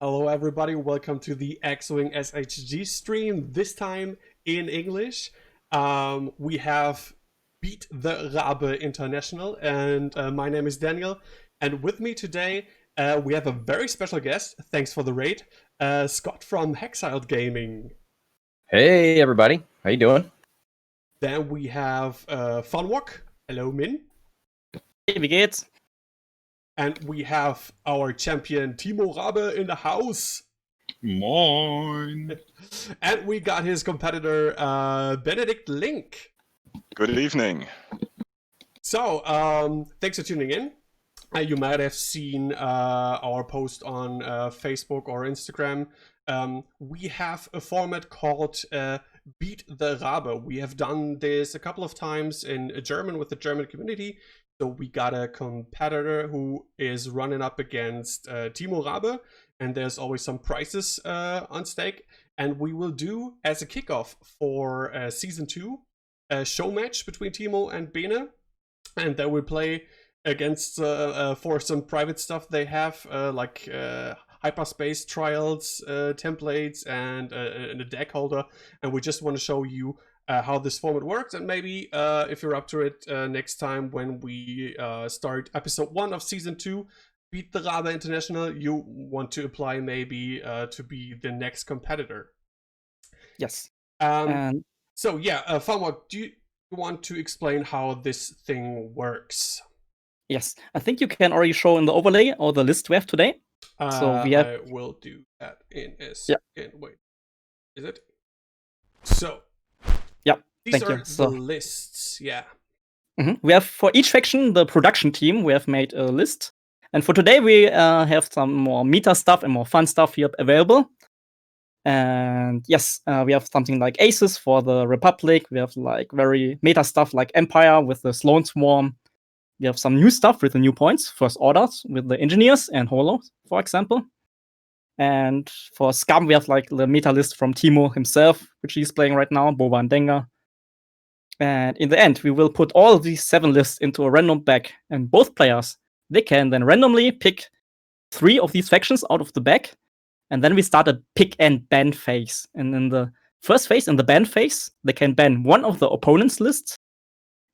Hello, everybody. Welcome to the X-Wing SHG stream. This time in English. We have beat the Raabe International, and my name is Daniel. And with me today, we have a very special guest. Thanks for the raid, Scott from Hexiled Gaming. Hey, everybody. How you doing? Then we have Funwalk. Hello, Min. Hey, wie geht's? And we have our champion Timo Raabe in the house. Moin. And we got his competitor, Benedict Link. Good evening. So, thanks for tuning in. You might have seen our post on Facebook or Instagram. We have a format called Beat the Raabe. We have done this a couple of times in German with the German community. So we got a competitor who is running up against Timo Raabe, and there's always some prizes on stake. And we will do, as a kickoff for Season 2, a Showmatch between Timo and Bene. And then we play against, for some private stuff they have, like hyperspace trials, templates, and a deck holder. And we just want to show you how this format works, and maybe if you're up to it next time when we start episode 1 of season 2, Beat the Raabe International, you want to apply maybe to be the next competitor. Yes. So yeah, Famwak, do you want to explain how this thing works? Yes, I think you can already show in the overlay or the list we have today. So we have. I will do that in a second. Yeah. Wait, is it? So. Yeah, these are the lists, yeah. We have, for each faction, the production team, we have made a list. And for today, we have some more meta stuff and more fun stuff here available. And yes, we have something like Aces for the Republic. We have like very meta stuff like Empire with the Sloan Swarm. We have some new stuff with the new points, First Orders with the Engineers and Holo, for example. And for Scum, we have like the meta list from Timo himself, which he's playing right now, Boba and Dengar. And in the end, we will put all of these 7 lists into a random bag. And both players, they can then randomly pick 3 of these factions out of the bag. And then we start a pick and ban phase. And in the first phase, in the ban phase, they can ban one of the opponent's lists.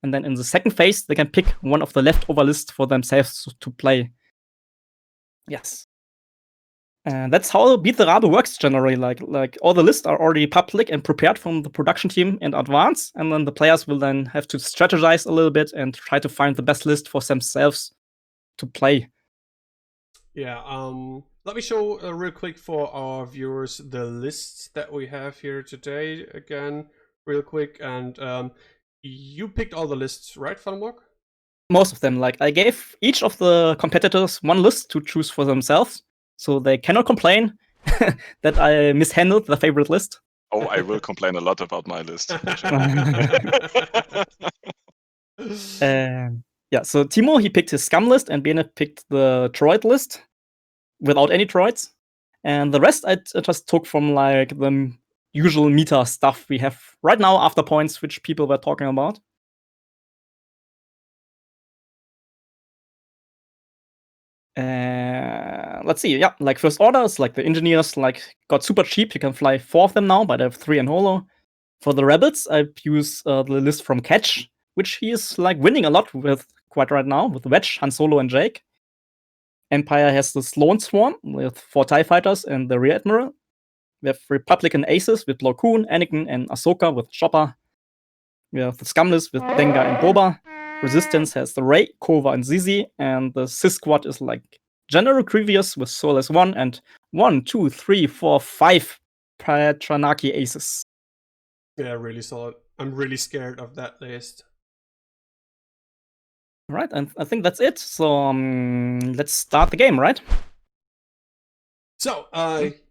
And then in the second phase, they can pick one of the leftover lists for themselves to play. Yes. And that's how Beat the Raabe works generally. Like all the lists are already public and prepared from the production team in advance, and then the players will then have to strategize a little bit and try to find the best list for themselves to play. Yeah, let me show real quick for our viewers the lists that we have here today again, real quick. And you picked all the lists, right, Funwalk? Most of them. Like, I gave each of the competitors one list to choose for themselves, so they cannot complain that I mishandled the favorite list. Oh, I will complain a lot about my list. Yeah, so Timo, he picked his Scum list, and Bene picked the droid list without any droids. And the rest I just took from like the usual meta stuff we have right now after points, which people were talking about. Let's see, yeah, like First Orders, like the Engineers, like got super cheap. You can fly 4 of them now, but I have 3 in Holo. For the Rebels, I use the list from Catch, which he is like winning a lot with quite right now, with Wedge, Han Solo, and Jake. Empire has the Sloan Swarm with 4 TIE Fighters and the Rear Admiral. We have Republican Aces with Plo Koon, Anakin, and Ashoka with Chopper. We have the Scum list with Dengar and Boba. Resistance has the Rey, Kova, and Zizi. And the Sith squad is like General Grievous with Soulless 1 and 1, 2, 3, 4, 5 Patranaki Aces. Yeah, really solid. I'm really scared of that list. All right, and I think that's it. So let's start the game, right? So,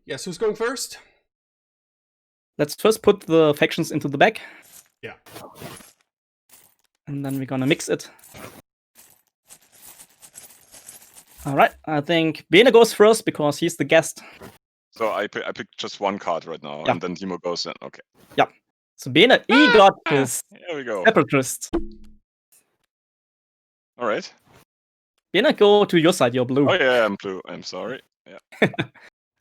yes, who's going first? Let's first put the factions into the bag. Yeah. And then we're gonna mix it. All right, I think Bene goes first because he's the guest. So I picked just one card right now, and then Timo goes in. Okay. Yeah. So Bene, he got this. Here we go. Separatists. All right. Bene, go to your side. You're blue. Oh yeah, I'm blue. I'm sorry. Yeah.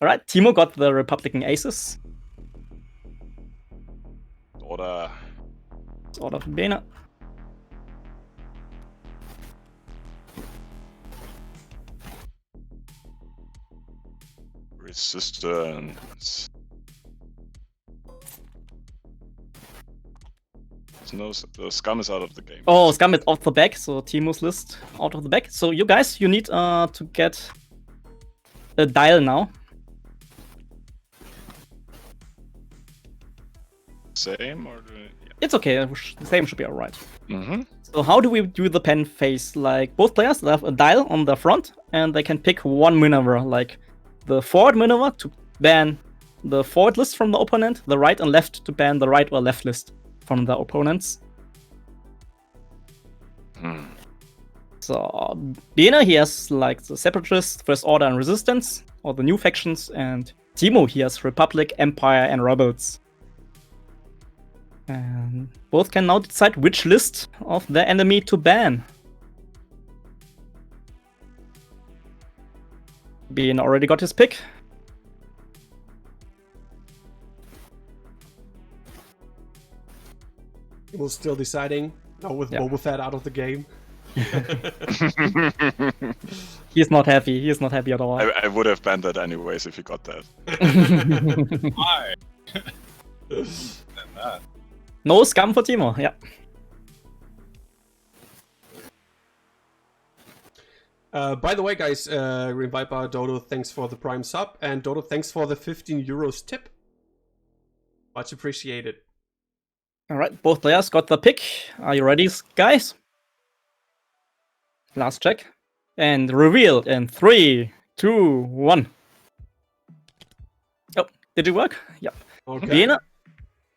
All right, Timo got the Republican Aces. Order. Order of Bene. Resistance. No, the scum is out of the game. Oh, scum is off the back, so Timo's list out of the back. So you guys, you need to get a dial now. Same or yeah. It's okay. The same should be alright. Mm-hmm. So how do we do the pen phase? Like both players have a dial on the front, and they can pick one maneuver, like the forward maneuver to ban the forward list from the opponent, the right and left to ban the right or left list from the opponents. So Bene, he has like the Separatists, First Order and Resistance, or the new factions, and Timo, he has Republic, Empire and Rebels. And both can now decide which list of the enemy to ban. Bene already got his pick. Timo's still deciding. Now with Boba Fett out of the game. He's not happy. He's not happy at all. I would have banned that anyways if you got that. Why? No scum for Timo, yeah. By the way, guys, Green Viper, Dodo, thanks for the Prime sub. And Dodo, thanks for the 15 euros tip. Much appreciated. Alright, both players got the pick. Are you ready, guys? Last check. And revealed in 3, 2, 1. Oh, did it work? Yep. Okay. Bene?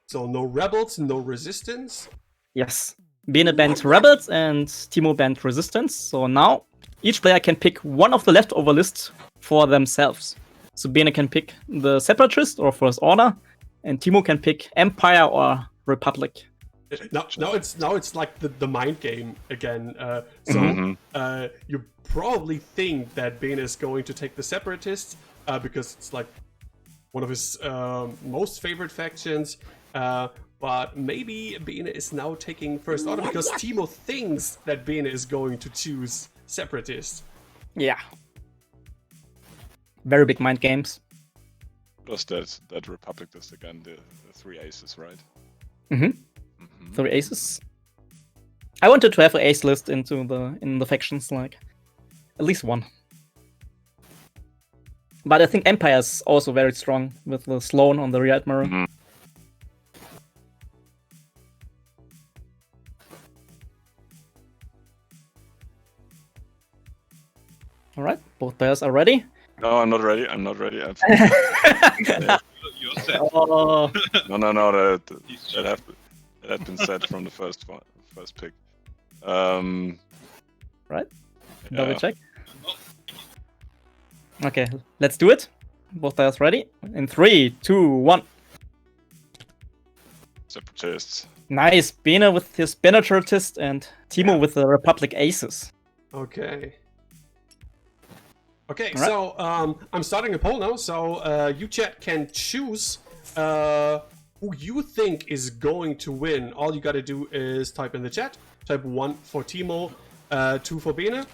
So no rebels, no resistance. Yes. Bene banned Rebels and Timo banned Resistance. So now each player can pick one of the leftover lists for themselves. So Bene can pick the Separatist or First Order, and Timo can pick Empire or Republic. Now it's like the mind game again. You probably think that Bene is going to take the Separatists because it's like one of his most favorite factions. But maybe Bene is now taking First Order because Timo thinks that Bene is going to choose Separatists. Yeah. Very big mind games. Plus that Republic list again, the 3 aces, right? Mm-hmm. 3 aces. I wanted to have an ace list in the factions, like at least one. But I think Empire is also very strong with the Sloan on the rear admiral. Mm-hmm. All right, both players are ready. No, I'm not ready. I'm not ready. You're set. Oh. No. That had been said from the first pick. Right. Double Yeah. check. Okay, let's do it. Both players ready? In 3, 2, 1. Separatists. Nice. Bene with his Separatist and Timo with the Republic Aces. Okay. Okay, All right. so I'm starting a poll now. So you chat can choose who you think is going to win. All you gotta do is type in the chat. Type 1 for Timo, 2 for Bene.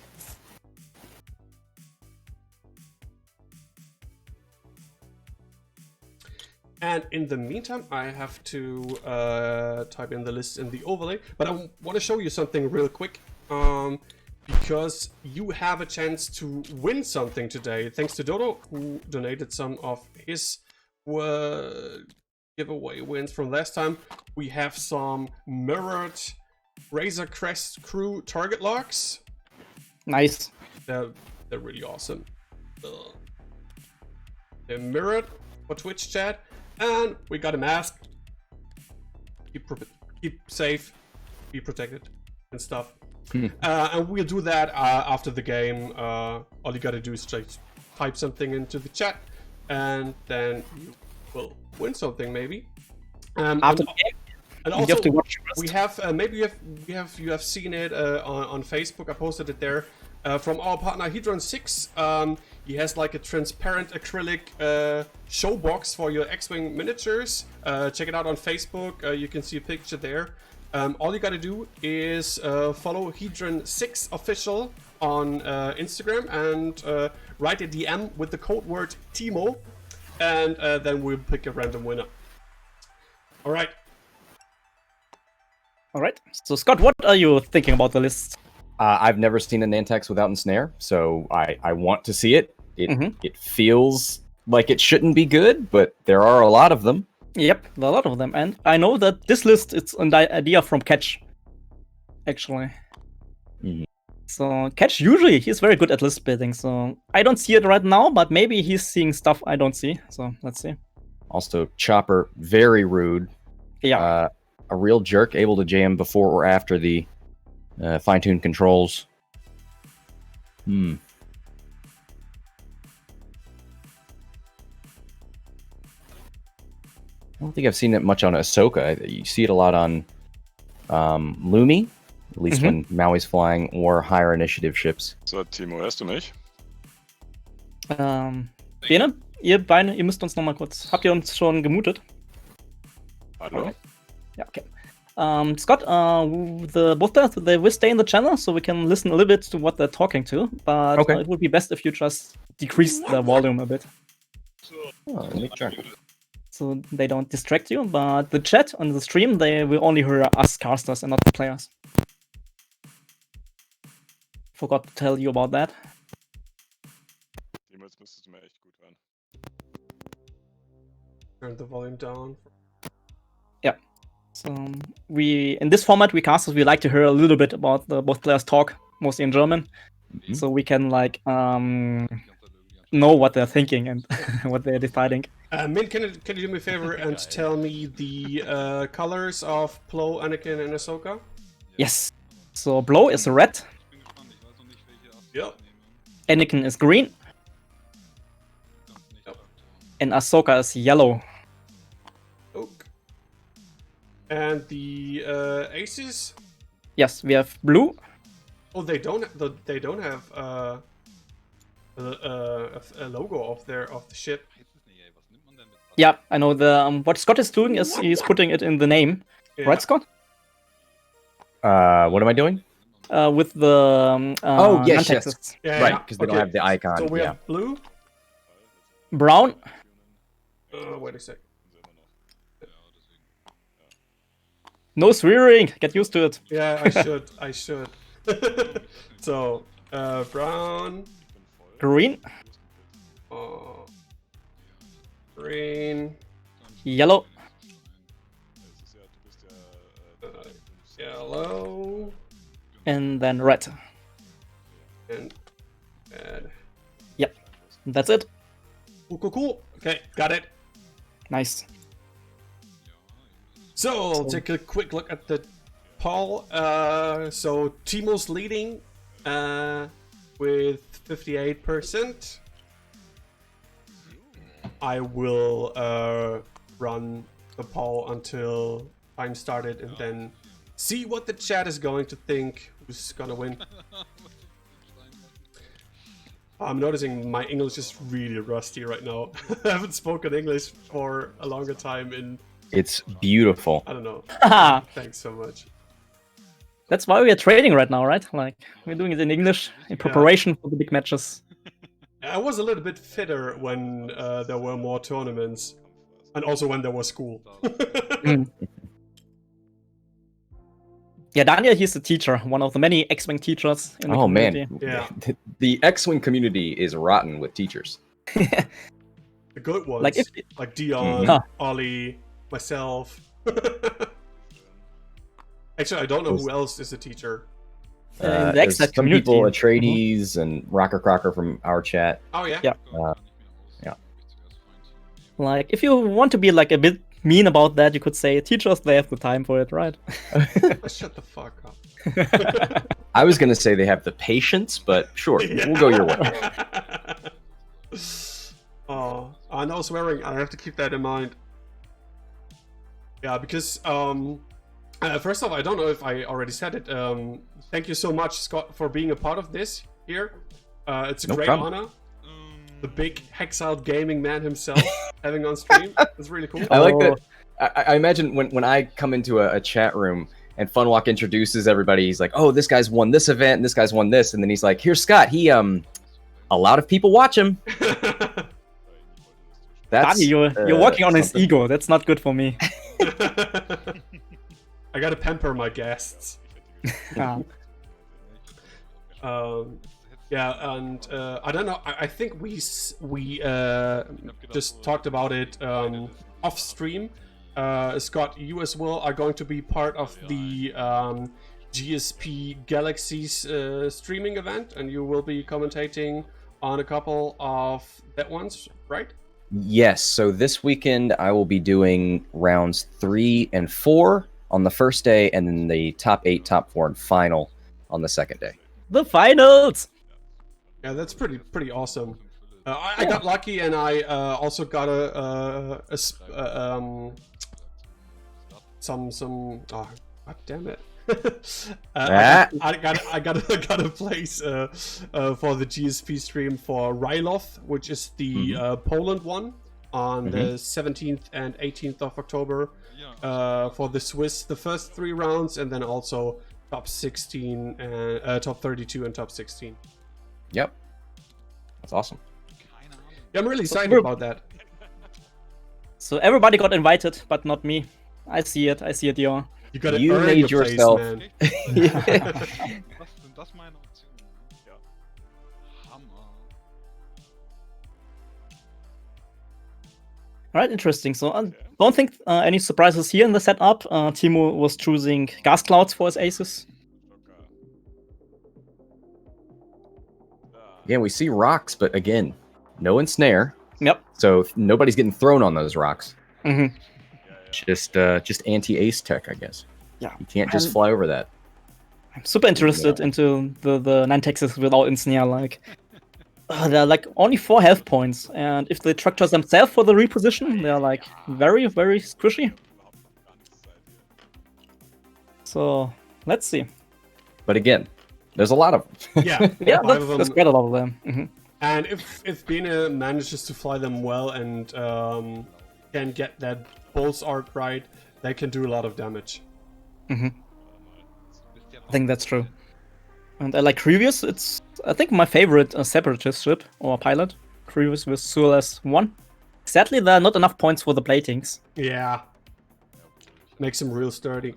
And in the meantime, I have to type in the list in the overlay. But I want to show you something real quick. Because you have a chance to win something today. Thanks to Dodo, who donated some of his giveaway wins from last time. We have some mirrored Razor Crest Crew target locks. Nice. They're really awesome. They're mirrored for Twitch chat. And we got a mask. Keep safe, be protected, and stuff. And we'll do that after the game. All you gotta do is just type something into the chat, and then you will win something maybe. After the game, and you also have to watch first. we have maybe you have seen it on Facebook. I posted it there. from our partner Hedron 6. He has like a transparent acrylic show box for your X-Wing miniatures. Check it out on Facebook. You can see a picture there. All you gotta do is follow Hedron 6 official on Instagram and write a DM with the code word Timo, and then we'll pick a random winner. All right. All right. So Scott, what are you thinking about the list? I've never seen a Nantex without ensnare, so I want to see it. It feels like it shouldn't be good, but there are a lot of them. Yep, there are a lot of them, and I know that this list it's an idea from Catch, actually. So Catch usually he's very good at list building, so I don't see it right now, but maybe he's seeing stuff I don't see. So let's see. Also, Chopper, very rude. Yeah. A real jerk, able to jam before or after the fine-tuned controls. I don't think I've seen it much on Ahsoka. You see it a lot on Lumi, at least when Maui's flying, or higher initiative ships. So, Timo, hörst du mich? Bene, ihr beide, ihr müsst uns nochmal kurz. Habt ihr uns schon gemutet? Hallo? Okay. Yeah, okay. Scott, both players, they will stay in the channel, so we can listen a little bit to what they're talking to, but it would be best if you just decrease the volume a bit. Sure. So they don't distract you, but the chat on the stream, they will only hear us casters and not the players. Forgot to tell you about that. Timo, jetzt müsstest du mir echt gut hören. Turn the volume down. Yeah. So in this format, we casters, we like to hear a little bit about both players talk, mostly in German, so we can like know what they're thinking and what they're deciding. Min, can you do me a favor and tell me the colors of Plo, Anakin, and Ahsoka? Yes. So Blow is red. Yep. Anakin is green. Yep. And Ahsoka is yellow. Okay. And the aces? Yes, we have blue. Oh, they don't have a logo of the ship. Yeah, I know. The what Scott is doing is he's putting it in the name, right, Scott? What am I doing? With the yes. Nantexes. Yeah, Right, because they don't have the icon. So we have blue. Brown. Wait a sec. No swearing. Get used to it. Yeah, I should. So, brown. Green. Green. Yellow. Yellow. And then red. And red. Yep. That's it. Cool. Okay, got it. Nice. So I'll take a quick look at the poll. So Timo's leading with 58%. I will run the poll until time started and then see what the chat is going to think, who's gonna win. I'm noticing my English is really rusty right now. I haven't spoken English for a longer time in... It's beautiful. I don't know. Thanks so much. That's why we are trading right now, right? Like, we're doing it in English in preparation for the big matches. I was a little bit fitter when there were more tournaments. And also when there was school. Yeah, Daniel, he's a teacher, one of the many X-Wing teachers in the community. Man. Yeah. The X-Wing community is rotten with teachers. The good ones. Like Dion, Ollie, myself. Actually, I don't know who else is a teacher. In the X-Wing some community. people, Atreides and Rocker Crocker from our chat. Oh, yeah? Yeah. Yeah. Like, if you want to be like a bit mean about that, you could say teachers, they have the time for it, right? Shut the fuck up. I was going to say they have the patience, but sure, we'll go your way. Oh, no swearing. I have to keep that in mind. Yeah, because first off, I don't know if I already said it. Thank you so much, Scott, for being a part of this. here. It's a No great problem. honor. The big Hexiled gaming man himself having on stream. It's really cool. I like that. I imagine when I come into a chat room and Funwalk introduces everybody, he's like, "Oh, this guy's won this event, and this guy's won this," and then he's like, "Here's Scott. He a lot of people watch him." That's Danny, you're working on his something. ego. That's not good for me. I gotta pamper my guests. Ah. Yeah, and I don't know. I think we just talked about it off stream. Scott, you as well are going to be part of the GSP Galaxies streaming event, and you will be commentating on a couple of that ones, right? Yes. So this weekend I will be doing rounds 3 and 4 on the first day, and then the top 8, top 4, and final on the second day. The finals. Yeah, that's pretty awesome. I got lucky, and I also got some. Oh, god damn it! I got a place for the GSP stream for Ryloth, which is the Poland one on the 17th and 18th of October. For the Swiss, the first 3 rounds, and then also top 16 and top 32 and top 16. Yep. That's awesome. Yeah, I'm really excited about that. So everybody got invited, but not me. I see it, Yor. You gotta You earn made your place, yourself. man. Sind das meine Optionen? Ja. Hammer. Alright, interesting. So I don't think any surprises here in the setup. Timo was choosing gas clouds for his aces. Again, we see rocks, but again, no ensnare. Yep. So nobody's getting thrown on those rocks. Mm-hmm. Just anti-ace tech, I guess. Yeah. You can't just And fly over that. I'm super interested into the Nantexes without ensnare. Like, they're like only 4 health points, and if they structure themselves for the reposition, they're like very, very squishy. So let's see. But again, there's a lot of them. Yeah, Yeah, 5 of them. that's quite a lot of them. Mm-hmm. And if Bene manages to fly them well and can get that pulse art right, they can do a lot of damage. Mm-hmm. I think that's true. And I like Grievous. It's, I think, my favorite Separatist ship or pilot. Grievous with Sulas 1. Sadly, there are not enough points for the platings. Yeah. Makes them real sturdy.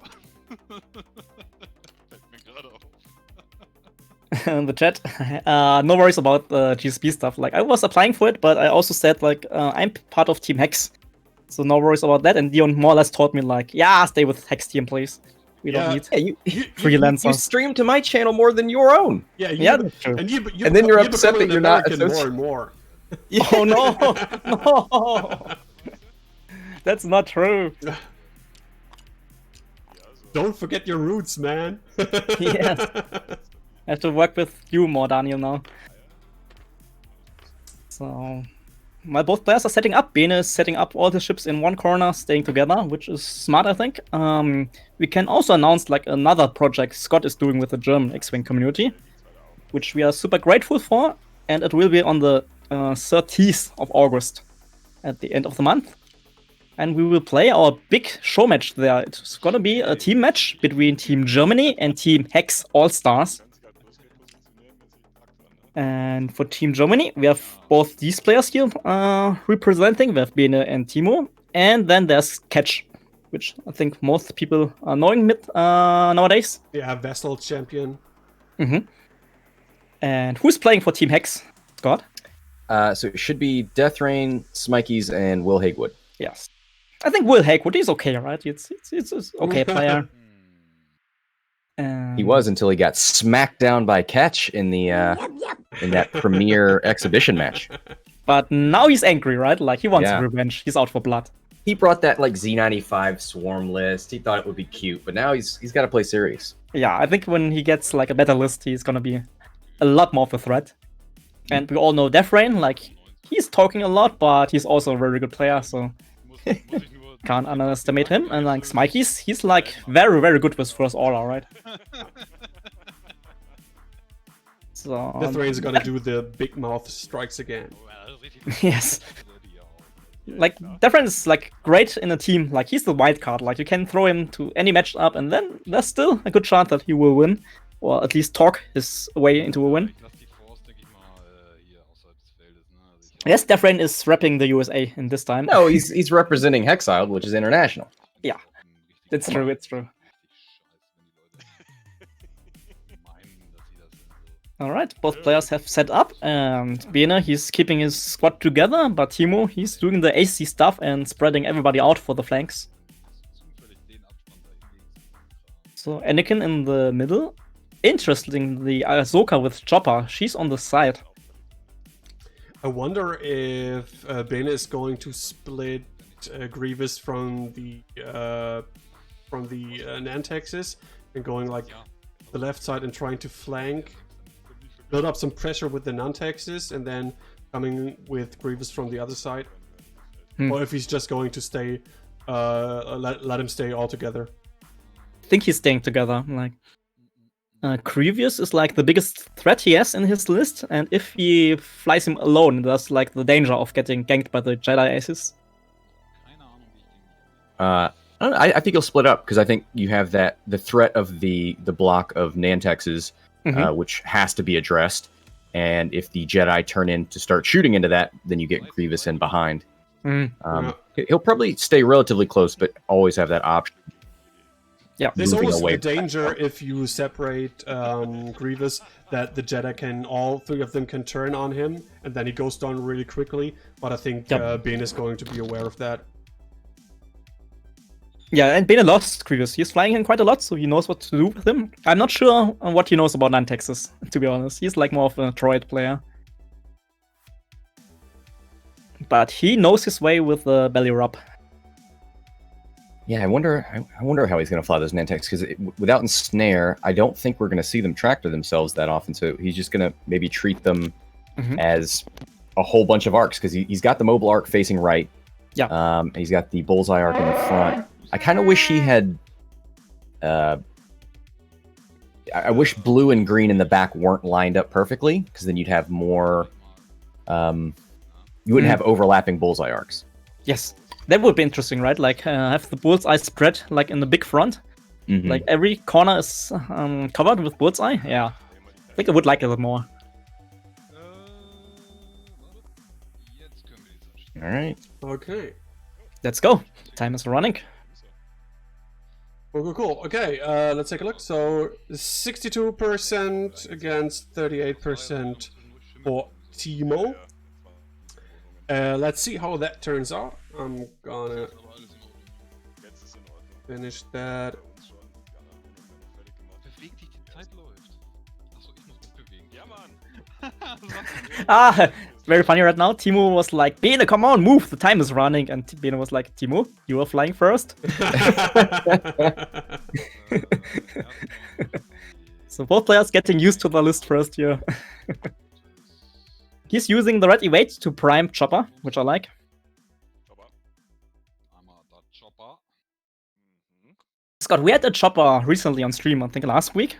In the chat, no worries about the GSP stuff. Like, I was applying for it, but I also said, like, I'm part of Team Hex. So no worries about that. And Dion more or less told me, like, yeah, stay with Hex team, please. We don't need freelancers. You stream to my channel more than your own. Yeah, that's true. And then you're upset that you're not more and more. Oh no, no, that's not true. Don't forget your roots, man. Yes. I have to work with you more, Daniel, now. So, while both players are setting up, Bene is setting up all the ships in one corner, staying together, which is smart, I think. We can also announce like another project Scott is doing with the German X-Wing community, which we are super grateful for, and it will be on the 30th of August, at the end of the month. And we will play our big show match there. It's gonna be a team match between Team Germany and Team Hex All-Stars. And for Team Germany, we have both these players here representing. We have Bene and Timo. And then there's Catch, which I think most people are knowing nowadays. Yeah, Vessel champion. Mm-hmm. And who's playing for Team Hex, Scott? So it should be Death Rain, Smikeys, and Will Hagewood. Yes. I think Will Hagewood is okay, right? It's okay player. He was until he got smacked down by Catch in the in that premiere exhibition match. But now he's angry, right? Like he wants revenge. He's out for blood. He brought that like Z95 swarm list. He thought it would be cute, but now he's got to play serious. Yeah, I think when he gets like a better list, he's gonna be a lot more of a threat. And we all know Death Rain, like he's talking a lot, but he's also a very good player, so can't underestimate him. And like Smikey's, he's like very, very good with first order, right? So Death Rain's gonna do the big mouth strikes again. yes. Like Death Rain is like great in a team. Like he's the wild card. Like you can throw him to any matchup, and then there's still a good chance that he will win, or at least talk his way into a win. Yes, Death Rain is repping the USA in this time. No, he's representing Hexiled, which is international. Yeah, it's true. It's true. All right, both players have set up, and Bene, he's keeping his squad together, but Timo, he's doing the AC stuff and spreading everybody out for the flanks. So Anakin in the middle. Interestingly, Ashoka with Chopper, she's on the side. I wonder if Bene is going to split Grievous from the Nantexes and going like the left side and trying to flank, build up some pressure with the Nantexes, and then coming with Grievous from the other side. Or if he's just going to stay, let him stay all together. I think he's staying together. Like Grievous is like the biggest threat he has in his list, and if he flies him alone, there's like the danger of getting ganked by the Jedi aces. I think he'll split up because I think you have the threat of the block of Nantexes, which has to be addressed, and if the Jedi turn in to start shooting into that, then you get Grievous in behind. He'll probably stay relatively close, but always have that option. Yeah, there's moving always away a danger if you separate Grievous that the Jedi all three of them can turn on him, and then he goes down really quickly. But I think Bene is going to be aware of that. Yeah, and Bene lost Grievous. He's flying him quite a lot, so he knows what to do with him. I'm not sure what he knows about Nantexes, to be honest. He's like more of a droid player. But he knows his way with the belly rub. Yeah, I wonder how he's going to fly those Nantex, because without ensnare, I don't think we're going to see them tractor themselves that often. So he's just going to maybe treat them as a whole bunch of arcs, because he's got the mobile arc facing right. Yeah. And he's got the bullseye arc in the front. I kind of wish he had. I wish blue and green in the back weren't lined up perfectly, because then you'd have more. You wouldn't have overlapping bullseye arcs. Yes. That would be interesting, right? Like, have the bullseye spread, like, in the big front. Like, every corner is covered with bullseye. Yeah. I think I would like it a lot more. All right. Okay. Let's go. Time is running. Cool. Okay, let's take a look. So, 62% against 38% for Timo. Let's see how that turns out. I'm gonna finish that. Beweg dich, die Zeit läuft. Achso, ich muss mich bewegen. Ja, Mann. Very funny right now. Timo was like, Bene, come on, move. The time is running. And Bene was like, Timo, you are flying first. So both players getting used to the list first here. He's using the red evade to prime Chopper, which I like. Scott, we had a Chopper recently on stream, I think last week.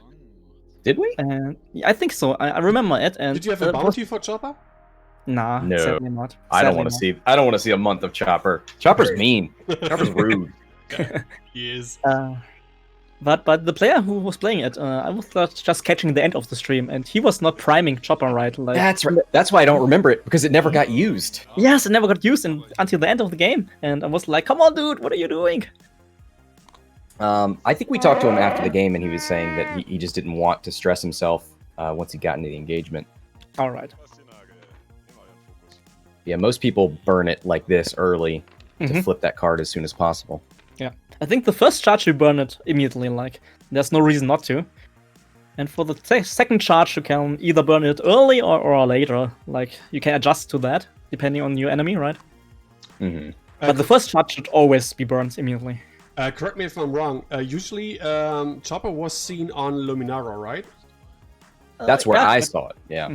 Did we? Yeah, I think so. I remember it. And did you have a bounty for Chopper? Nah, no, sadly not. I don't want to see. I don't want to see a month of Chopper. Chopper's mean. Chopper's rude. He is. But the player who was playing it, I was just catching the end of the stream, and he was not priming Chopper right. Like, that's right. That's why I don't remember it, because it never got used. Yes, it never got used until the end of the game, and I was like, "Come on, dude, what are you doing?" I think we talked to him after the game, and he was saying that he just didn't want to stress himself once he got into the engagement. All right. Yeah, most people burn it like this early to flip that card as soon as possible. Yeah, I think the first charge you burn it immediately. Like, there's no reason not to. And for the second charge, you can either burn it early or later. Like, you can adjust to that depending on your enemy, right? But the first charge should always be burned immediately. Correct me if I'm wrong. Usually, Chopper was seen on Luminara, right? That's where I saw it. Yeah.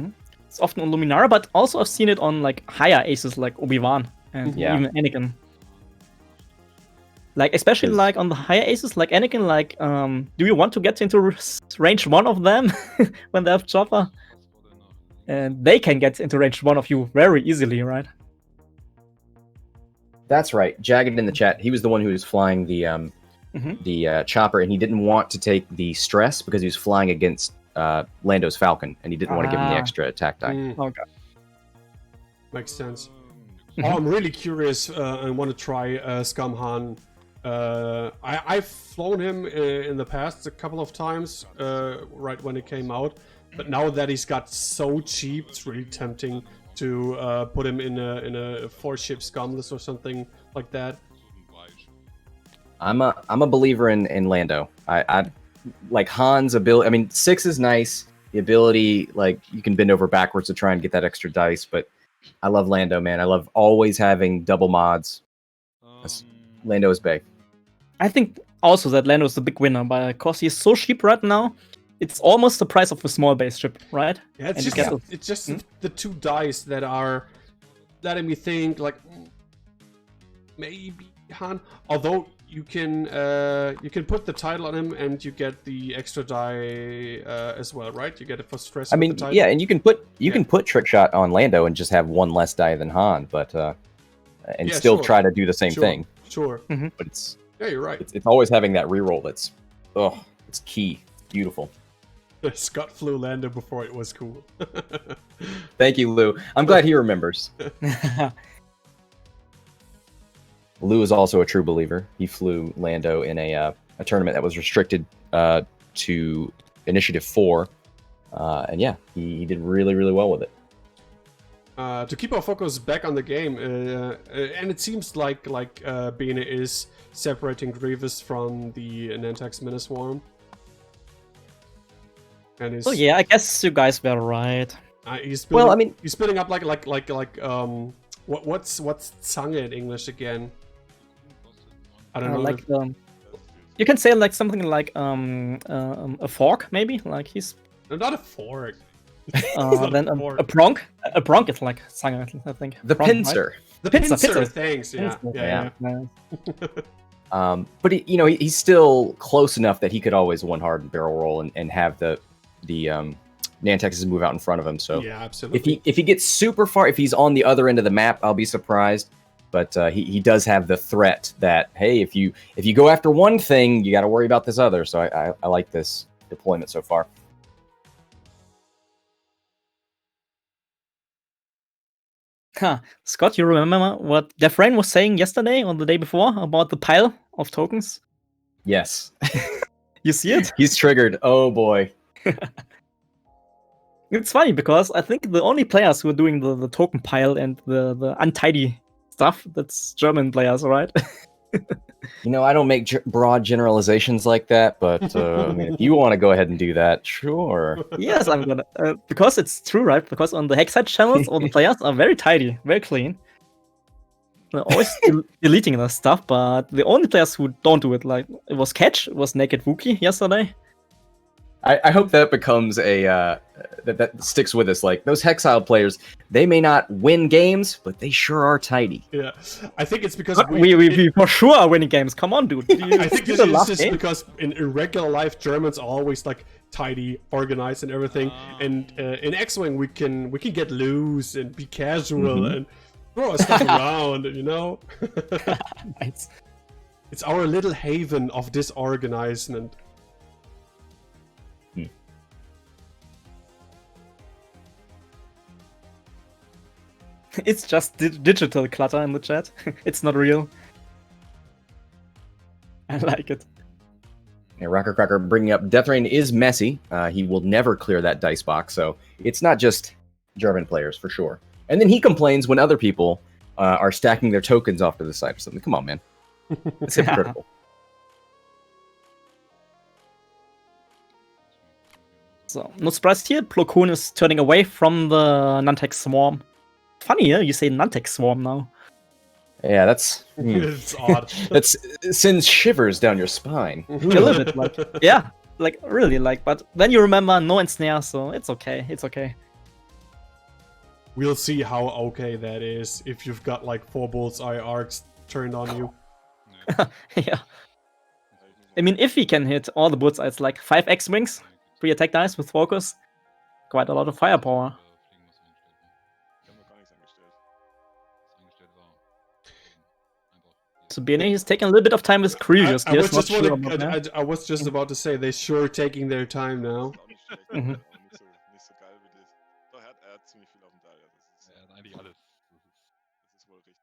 It's often on Luminara, but also I've seen it on like higher aces like Obi-Wan and even Anakin. Like, especially like on the higher aces, like Anakin, like, do you want to get into range 1 of them when they have Chopper? and they can get into range 1 of you very easily, right? That's right. Jagged in the chat. He was the one who was flying the chopper, and he didn't want to take the stress because he was flying against Lando's Falcon, and he didn't want to give him the extra attack die. Okay. Makes sense. Oh, I'm really curious. I want to try Scumhan. I've flown him in the past a couple of times, right when it came out. But now that he's got so cheap, it's really tempting to put him in a 4-ship scum list or something like that. I'm a believer in Lando. I like Han's ability. I mean, 6 is nice. The ability, like, you can bend over backwards to try and get that extra dice, but I love Lando, man. I love always having double mods. Lando is big. I think also that Lando is the big winner, because he's so cheap right now. It's almost the price of a small base ship, right? Yeah, it's just the 2 dice that are letting me think, like, maybe Han. Although you can put the title on him and you get the extra die as well, right? You get it for stress. I mean, yeah, and you can put trick shot on Lando and just have 1 less die than Han, but still try to do the same thing. Sure. But it's you're right. It's always having that reroll. It's key. It's beautiful. Scott flew Lando before it was cool. Thank you, Lou. I'm glad he remembers. Lou is also a true believer. He flew Lando in a tournament that was restricted to Initiative 4. And yeah, he did really, really well with it. To keep our focus back on the game, and it seems like Bene is separating Grievous from the Nantex Miniswarm. And so yeah, I guess you guys were right. He's building, he's building up like what's Zange in English again? I don't know. Like you can say like something like a fork maybe. Like he's not a fork. Then a pronk. A pronk is like Zange, I think. The pronk, pincer. Right? The pincer. Thanks. Yeah. But he's still close enough that he could always one hard barrel roll and have the Nantexes move out in front of him. So yeah, absolutely. If he gets super far, if he's on the other end of the map, I'll be surprised. But he does have the threat that, hey, if you go after one thing, you got to worry about this other. So I like this deployment so far. Scott, you remember what Defrain was saying yesterday or the day before about the pile of tokens? Yes. You see it? He's triggered. Oh boy. It's funny because I think the only players who are doing the token pile and the untidy stuff, that's German players, right? I don't make broad generalizations like that, but I mean, if you want to go ahead and do that, sure. Yes, I'm gonna. Because it's true, right? Because on the Hexside channels, all the players are very tidy, very clean. They're always deleting the stuff, but the only players who don't do it, like, it was Catch, it was Naked Wookie yesterday. I hope that becomes a that sticks with us. Like, those Hexile players, they may not win games, but they sure are tidy. Yeah, I think it's because we for sure are winning games. Come on, dude. I think this is just because in regular life, Germans are always like tidy, organized, and everything. And in X-Wing, we can get loose and be casual and throw our stuff around. Nice. It's our little haven of disorganizement. It's just digital clutter in the chat. It's not real. I like it. Yeah, Rocker Cracker bringing up Death Rain is messy. He will never clear that dice box, so it's not just German players for sure. And then he complains when other people are stacking their tokens off to the side or something. Come on, man. It's hypocritical. So, no surprise here. Plo Koon is turning away from the Nantex Swarm. Funny, yeah? You say Nantex Swarm now. Yeah, that's... It's odd. That sends shivers down your spine. A little bit, like... Yeah, like, really, like... But then you remember no ensnare, so it's okay, it's okay. We'll see how okay that is if you've got, like, 4 bullseye arcs turned on you. Yeah. I mean, if we can hit all the bullseyes, like 5 X-Wings, 3 attack dice with focus, quite a lot of firepower. So Bene, he's taking a little bit of time with Grievous. I was Yes, not just sure wanna- about that. I was just about to say they're sure taking their time now. Ist auch nicht schlecht, Mhm. aber nicht so geil wie das. Doch, er hat ziemlich viel auf dem Teil. Das Ja, eigentlich alles. ist wohl richtig.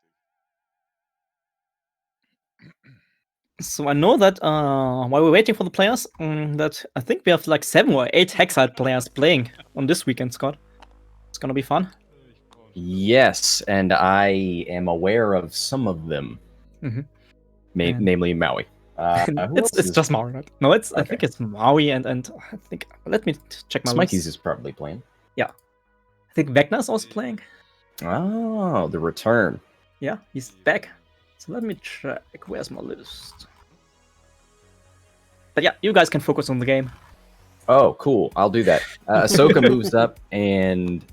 So I know that while we're waiting for the players, that I think we have like 7 or 8 Hexite players playing on this weekend, Scott. It's gonna be fun. Yes, and I am aware of some of them, Mhm. namely Maui. Who else It's is- just Maui, right? No, it's I Okay. think it's Maui and I think let me check my Smikey's list. is probably playing. I think Wagner's also playing. Oh, the return. Yeah, he's back. So let me check. Where's my list? But yeah, you guys can focus on the game. Oh, cool. I'll do that. Ahsoka moves up and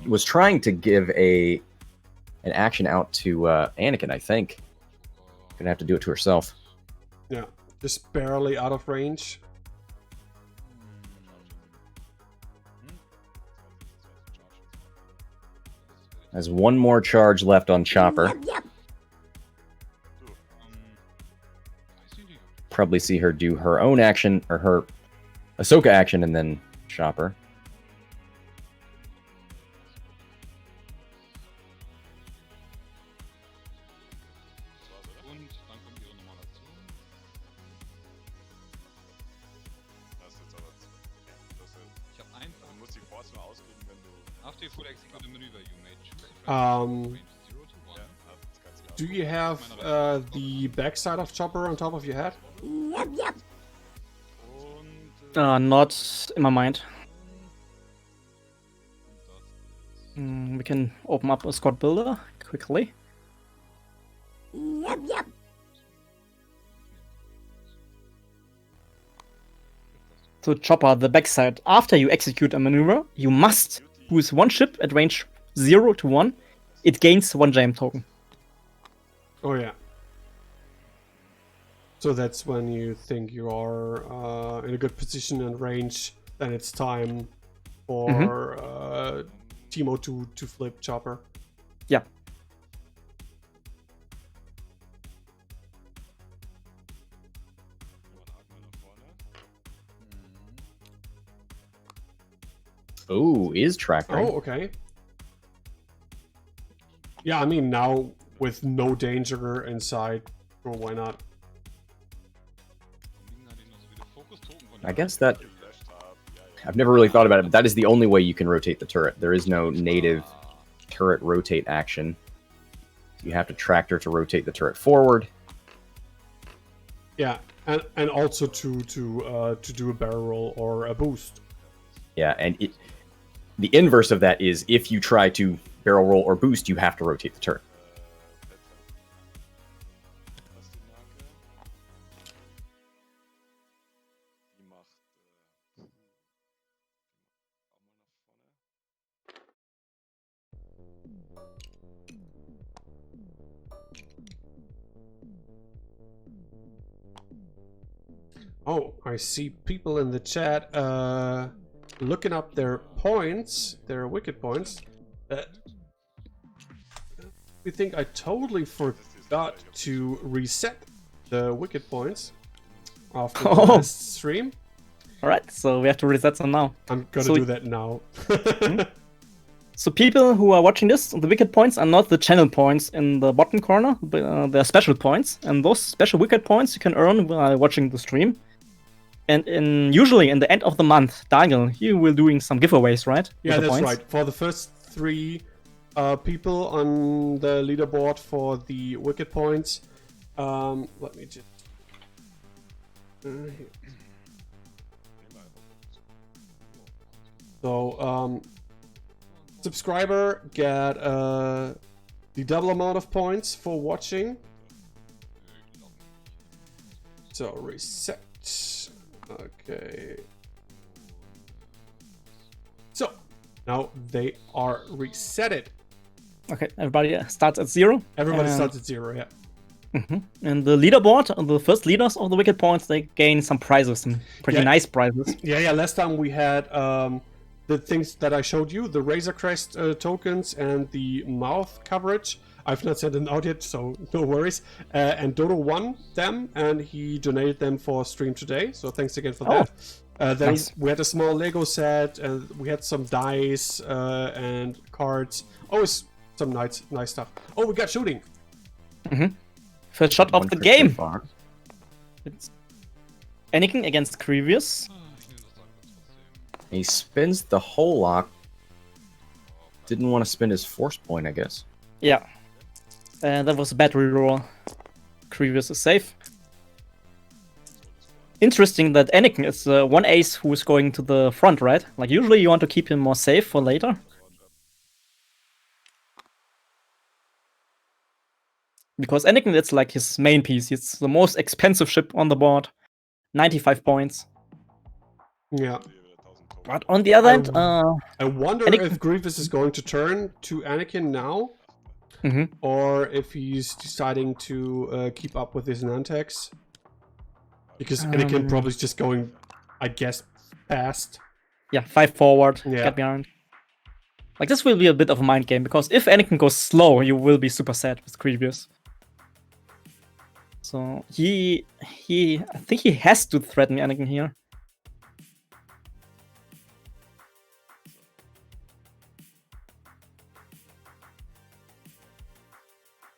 was trying to give an action out to Anakin, I think. Gonna have to do it to herself. Yeah, just barely out of range. Has one more charge left on Chopper. Weiß ich nicht. Probably see her do her own action, or her Ahsoka action, and then Chopper. Und dann kommt ihre normale Aktion. Das ist jetzt aber. Ich habe einfach Du musst die Force nur ausgeben, wenn du. after you fully execute a maneuver, you may choose a Um, range 0 to 1. Ja, das kannst du Do you have the backside of Chopper on top of your head? Und. Not in my mind. Und das ist. We can open up a squad builder quickly. So Chopper, the backside. After you execute a maneuver, you must boost one ship at range 0 to 1. It gains 1 gem token. Oh yeah. So that's when you think you are in a good position and range. Then it's time for Timo to flip Chopper. Yeah. Oh, is track right? Oh, okay. Yeah, I mean now with no danger inside, sure, why not? I guess that I've never really thought about it, but that is the only way you can rotate the turret. There is no native turret rotate action. You have to tractor to rotate the turret forward. Yeah, and also to do a barrel roll or a boost. Yeah, and the inverse of that is if you try to barrel roll or boost, you have to rotate the turret. Die macht. Oh, I see people in the chat looking up their points, their wicked points. We think I totally forgot to reset the wicked points after the Oh. last stream. Alright, so we have to reset them now. I'm gonna So- do that now. So people who are watching this, the wicked points are not the channel points in the bottom corner, but they're special points. And those special wicked points you can earn while watching the stream. And usually in the end of the month, Daniel, you will doing some giveaways, right? Yeah, With the that's points? right. For the first 3 people on the leaderboard for the wicked points, let me just. Here. So, subscriber get the double amount of points for watching. So reset. Okay. So now they are resetted. Okay, everybody starts at 0. Everybody And- starts at 0. Yeah. And the leaderboard, the first leaders of the wicked points, they gain some prizes, some pretty Yeah. nice prizes. Yeah. Last time we had the things that I showed you, the Razor Crest tokens and the mouth coverage. I've not sent them out yet, so no worries. And Dodo won them, and he donated them for stream today. So thanks again for that. Then nice. we had a small Lego set, and we had some dice and cards. Always some nice stuff. Oh, we got shooting. First shot of One the for game. Fox. It's Anakin against Grievous. He spins the whole lock. Didn't want to spend his force point, I guess. Yeah. That was a bad reroll. Grievous is safe. Interesting that Anakin is one ace who is going to the front, right? Like, usually you want to keep him more safe for later. Because Anakin, it's like his main piece. It's the most expensive ship on the board. 95 points. Yeah. But on the other hand, I wonder Anakin- if Grievous is going to turn to Anakin now, or if he's deciding to keep up with his Nantex. Because Anakin probably is just going, I guess, fast. yeah, 5 forward, Yeah. get behind. Like, this will be a bit of a mind game, because if Anakin goes slow, you will be super sad with Grievous. So I think he has to threaten Anakin here.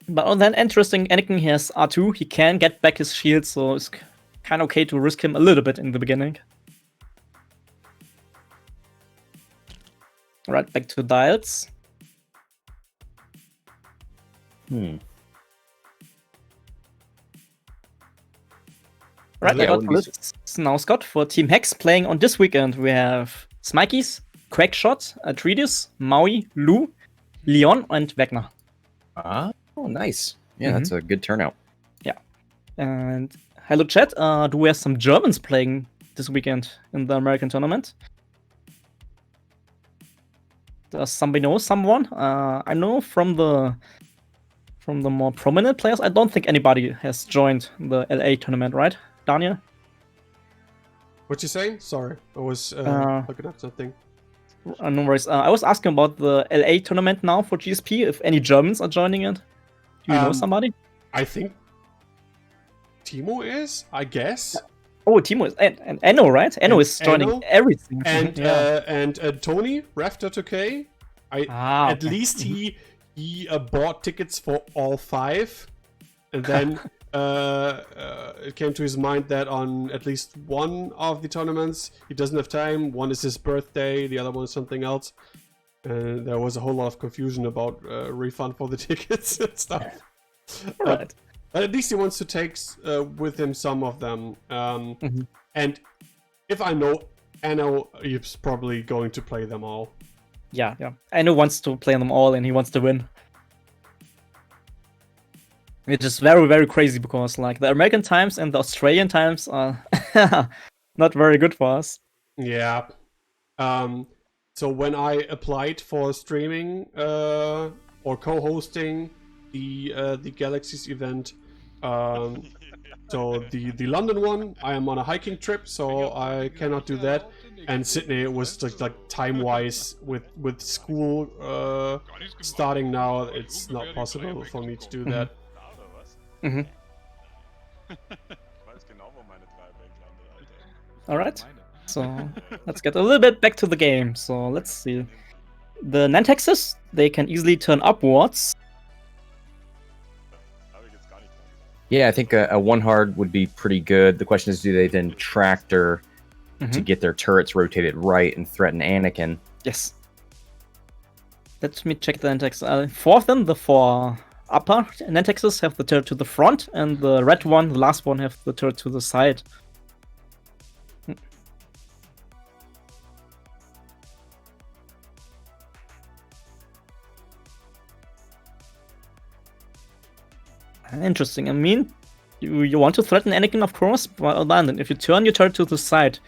But then interesting, Anakin has R2, he can get back his shield, so it's kind of okay to risk him a little bit in the beginning. Alright, back to dials. Right, Yeah, I got wouldn't be lists now, Scott, for Team Hex playing on this weekend. We have Smikeys, Quackshot, Atreides, Maui, Lu, Leon, and Wagner. Oh, nice. Yeah, that's a good turnout. Yeah. And hello, chat. Do we have some Germans playing this weekend in the American tournament? Does somebody know someone? I know from the more prominent players. I don't think anybody has joined the LA tournament, right, Daniel? What you saying? Sorry, I was looking up something. No worries. I was asking about the LA tournament now for GSP. If any Germans are joining it, do you know somebody? I think Timo is, I guess. Oh, Timo is and Enno, right? Enno is joining Enno, everything. And yeah. Tony Rafter 2K. At least he bought tickets for all 5, and then it came to his mind that on at least one of the tournaments he doesn't have time. One is his birthday, the other one is something else. And there was a whole lot of confusion about refund for the tickets and stuff. Right. But at least he wants to take with him some of them. And if I know Anno, he's probably going to play them all. Yeah. Enno wants to play them all and he wants to win. Which is very, very crazy because like the American times and the Australian times are not very good for us. Yeah. So when I applied for streaming or co-hosting the Galaxies event, so the London one, I am on a hiking trip, so I cannot do that. And Sydney was just like time-wise with school starting now, it's not possible for me to do that. Alright, so let's get a little bit back to the game. So let's see. The Nantexes, they can easily turn upwards. Yeah, I think a 1 hard would be pretty good. The question is, do they then tractor to get their turrets rotated right and threaten Anakin? Yes. Let me check the Nantex. 4 of them, the 4 upper Nantexes have the turret to the front, and the red one, the last one, have the turret to the side. Interesting. I mean, you want to threaten Anakin, of course, but then if you turn your turret to the side,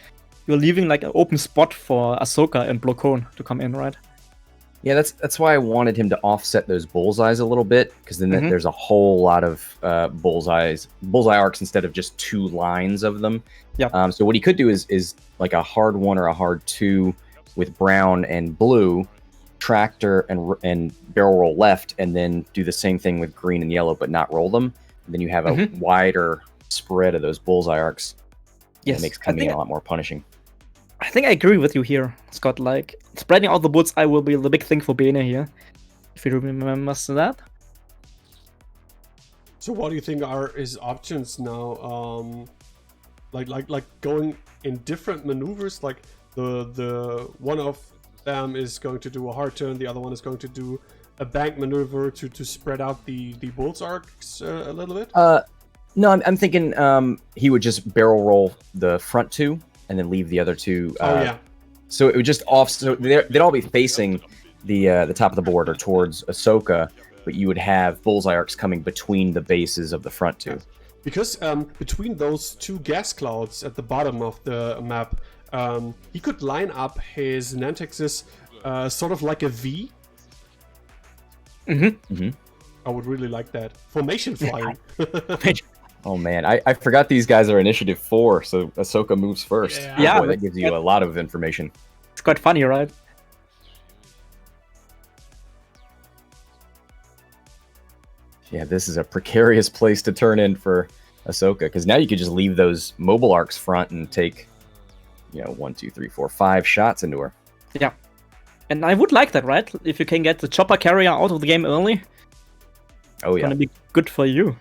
you're leaving like an open spot for Ashoka and Blocone to come in, right? Yeah, that's why I wanted him to offset those bullseyes a little bit, because then there's a whole lot of bullseye arcs instead of just 2 lines of them. Yeah. So what he could do is like a hard 1 or a hard 2 with brown and blue, tractor and barrel roll left, and then do the same thing with green and yellow, but not roll them. And then you have a wider spread of those bullseye arcs. Yes, it makes coming in a lot more punishing. I think I agree with you here, Scott. Like, spreading out the bullseye will be the big thing for Bene here. If you remember that. So what do you think are his options now? Like going in different maneuvers. Like the one of them is going to do a hard turn, the other one is going to do a bank maneuver to spread out the bull's arcs a little bit. No, I'm thinking he would just barrel roll the front two and then leave the other two. So it would just so they'd all be facing the top of the board or towards Ahsoka, but you would have bullseye arcs coming between the bases of the front two. Because between those two gas clouds at the bottom of the map, he could line up his Nantexes sort of like a V. I would really like that. Formation flying. Oh man, I forgot these guys are initiative 4, so Ahsoka moves first. Yeah, boy, that gives you a lot of information. It's quite funny, right? Yeah, this is a precarious place to turn in for Ahsoka, because now you could just leave those mobile arcs front and take, 1, 2, 3, 4, 5 shots into her. Yeah. And I would like that, right? If you can get the chopper carrier out of the game early. Oh, yeah. It's gonna be good for you.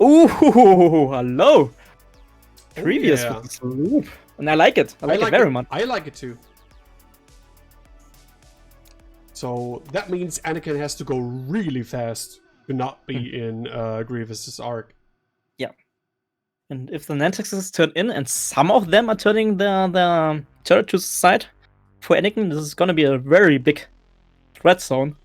Ooh, hello! Grievous with this loop. And I like it. I like it very much. I like it too. So that means Anakin has to go really fast to not be in Grievous's arc. Yeah. And if the Nantexes turn in, and some of them are turning the turret to the side, for Anakin, this is gonna be a very big threat zone.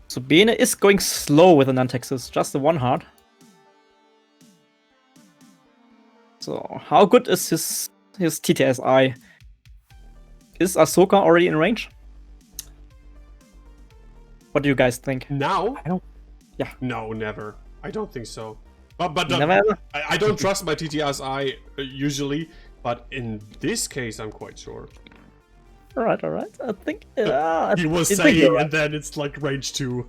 So Bene is going slow with the Nantexes, just the one heart. So how good is his TTSI? Is Ahsoka already in range? What do you guys think? Now? I don't. Yeah. No, never. I don't think so. But Never ever? I don't trust my TTSI usually, but in this case, I'm quite sure. All right. I think he was saying, and then it's like range 2.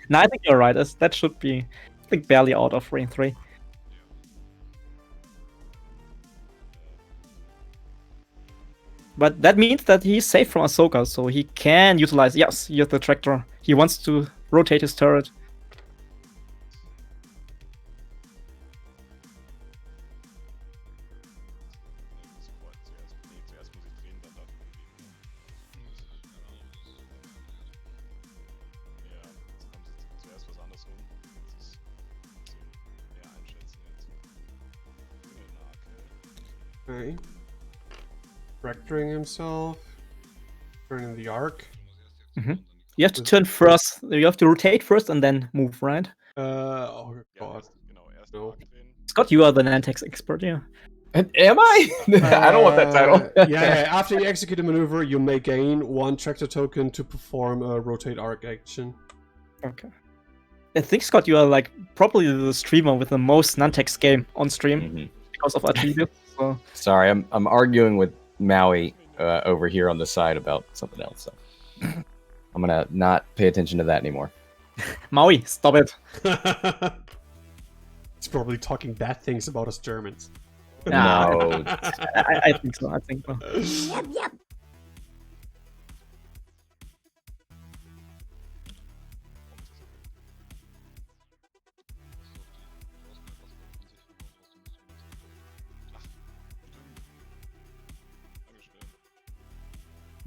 No, I think you're right. That should be, I think, barely out of range 3. But that means that he's safe from Ahsoka, so he can utilize. Yes, he has the tractor. He wants to rotate his turret. Okay. Fracturing himself. Turning the arc. You have to turn first. You have to rotate first and then move, right? Oh god. No. Scott, you are the Nantex expert, yeah. Am I? I don't want that title. yeah. After you execute a maneuver, you may gain 1 tractor token to perform a rotate arc action. Okay. I think, Scott, you are like probably the streamer with the most Nantex game on stream because of Attribute. So. Sorry, I'm arguing with Maui over here on the side about something else. So I'm gonna not pay attention to that anymore. Maui, stop it. He's probably talking bad things about us Germans. No. I think so. Yep.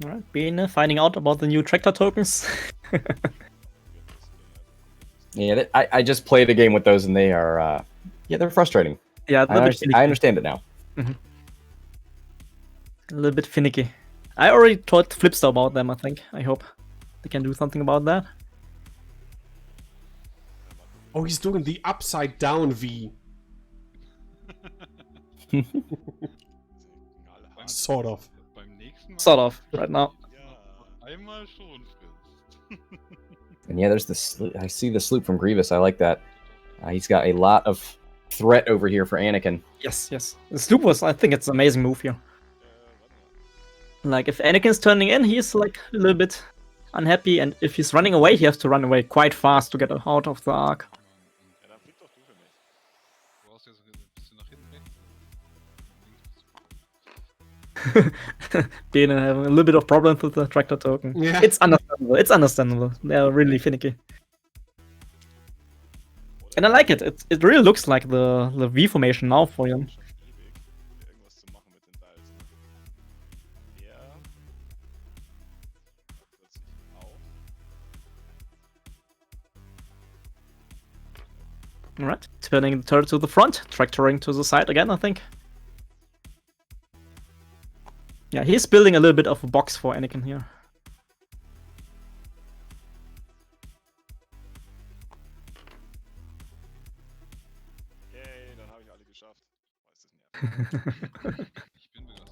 Alright, Bene finding out about the new tractor tokens. Yeah, I just played a game with those and they are, they're frustrating. Yeah, I understand it now. A little bit finicky. I already told Flipster about them, I think. I hope they can do something about that. Oh, he's doing the upside down V. Sort of. Beim nächsten Mal. Sort of, right now. Ja, einmal schon, Fritz. And yeah, there's I see the sloop from Grievous. I like that. He's got a lot of threat over here for Anakin. Yes, yes. The sloop was, I think it's an amazing move here. Like, if Anakin's turning in, he's like a little bit unhappy, and if he's running away, he has to run away quite fast to get out of the arc. Ja, dann flieg doch du für mich. Du brauchst jetzt ein bisschen nach hinten weg. Bene having a little bit of problems with the tractor token. Yeah. It's understandable. It's understandable. They're really finicky. And I like it. It really looks like the V formation now for him. Irgendwas zu machen mit den Dials. Ne? Ja. Plötzlich auch. Alright. Turning the turret to the front, tractoring to the side again, I think. Yeah, he's building a little bit of a box for Anakin here. Yay, dann habe ich alle geschafft. Weiß es nicht. Ich bin begeistert.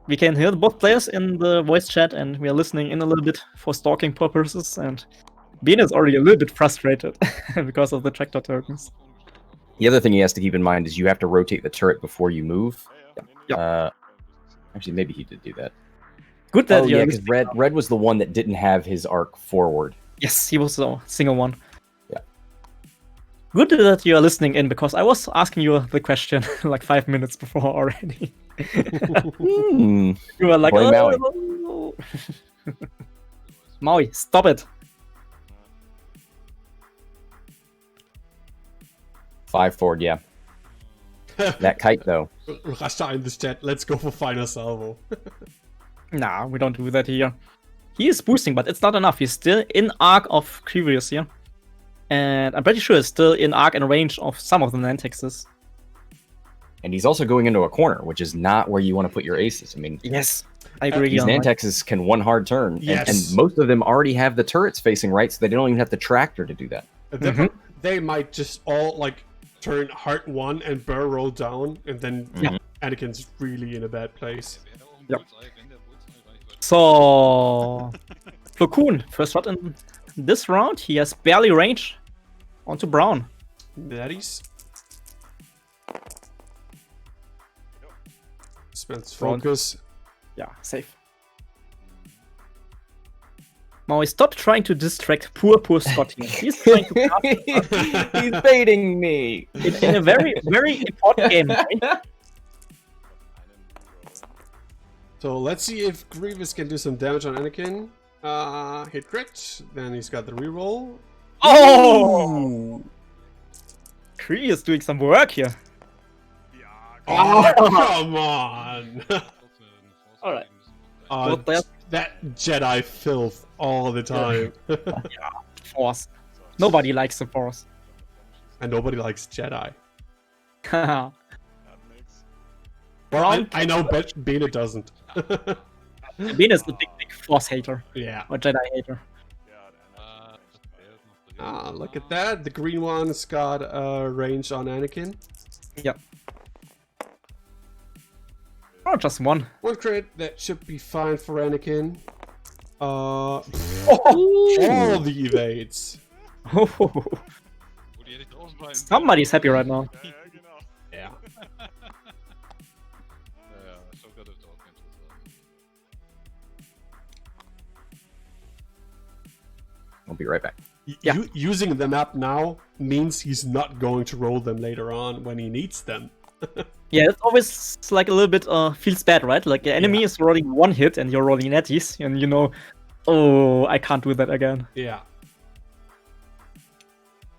We can hear both players in the voice chat, and we are listening in a little bit for stalking purposes, and Bene is already a little bit frustrated because of the tractor tokens. The other thing he has to keep in mind is you have to rotate the turret before you move. Ja. Actually, maybe he did do that. Good that Oh you're yeah, because listening. Red was the one that didn't have his arc forward. Yes, he was the single one. Yeah. Good that you are listening in, because I was asking you the question like 5 minutes before already. Hmm. You were like, Play oh. Maui, stop it. 5 forward, yeah. That kite though. Rasha in this chat, let's go for final salvo. Nah, we don't do that here. He is boosting, but it's not enough. He's still in arc of Grievous here. And I'm pretty sure he's still in arc and range of some of the Nantexes. And he's also going into a corner, which is not where you want to put your aces. I mean, Yes, I agree. these on that. Nantexes can one hard turn. Yes. And most of them already have the turrets facing right, so they don't even have the tractor to do that. They might just all like turn hard one and barrel roll down, and then Anakin's really in a bad place. Wer da oben Ja. Bullseye, wenn der Bullseye Reichweite. So, Flokun, first shot in this round. He has barely range onto Brown. Daddies. Spends Front. focus. Yeah, safe. Maui, stop trying to distract poor Scott here. He's trying to cast He's baiting me. in a very, very important game. Right? So let's see if Grievous can do some damage on Anakin. Hit crit. Then he's got the reroll. Oh! Kree is doing some work here. Oh, come on! Alright. Uh, Well, there's that Jedi filth all the time. Force. Nobody likes the Force. And nobody likes Jedi. Haha. Well, I know Bene doesn't. Bene is the big Force hater. Yeah. Or Jedi hater. Ah, look at that. The green one's got range on Anakin. Yep. Oh, just one. One crit, that should be fine for Anakin. All the evades. Wo die hätte ich draußen bleiben. Somebody's happy right now. Ja, genau. Yeah. Ja, Ashoka dürfte auch kein Schuss haben. I'll be right back. Yeah. Using the map now means he's not going to roll them later on when he needs them. Yeah, it's always like a little bit feels bad, right? Like the enemy is rolling one hit and you're rolling netties, and you know, oh, I can't do that again. Yeah.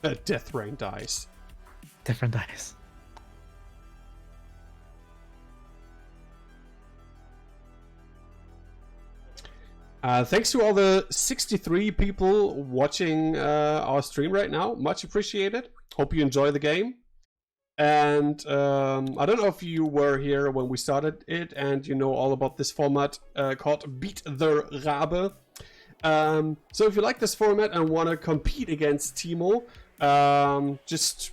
Death Rain dies. Different dice. Thanks to all the 63 people watching our stream right now. Much appreciated. Hope you enjoy the game. And I don't know if you were here when we started it and you know all about this format called Beat the Raabe. So if you like this format and want to compete against Timo, just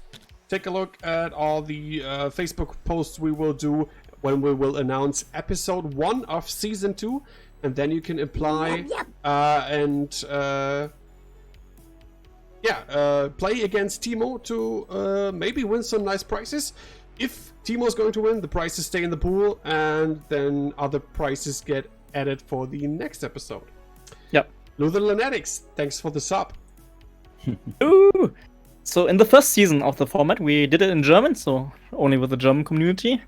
take a look at all the Facebook posts we will do when we will announce episode 1 of season 2. and then you can apply play against Timo to maybe win some nice prizes. If Timo is going to win, the prizes stay in the pool, and then other prizes get added for the next episode. Yep. Luther Lunatics, thanks for the sub. Ooh. So in the first season of the format, we did it in German, so only with the German community.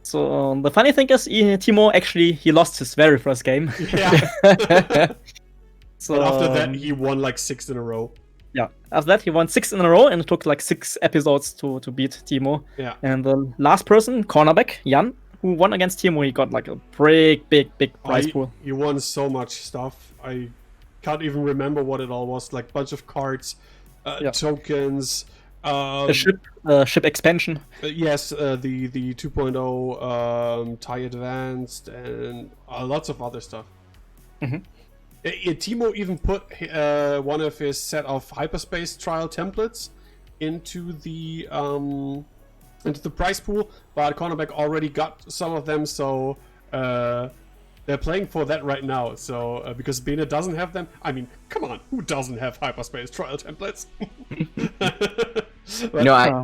So the funny thing is, Timo actually he lost his very first game. Yeah. So But after that, he won like 6 in a row. Yeah. After that, he won 6 in a row, and it took like 6 episodes to beat Timo. Yeah. And the last person, cornerback Jan, who won against Timo, he got like a big prize pool. He won so much stuff. I can't even remember what it all was. Like bunch of cards, tokens. The ship expansion. Yes, the 2.0 TIE Advanced and lots of other stuff. Timo even put one of his set of hyperspace trial templates into the prize pool, but cornerback already got some of them, so they're playing for that right now. So because Bene doesn't have them, I mean, come on, who doesn't have hyperspace trial templates?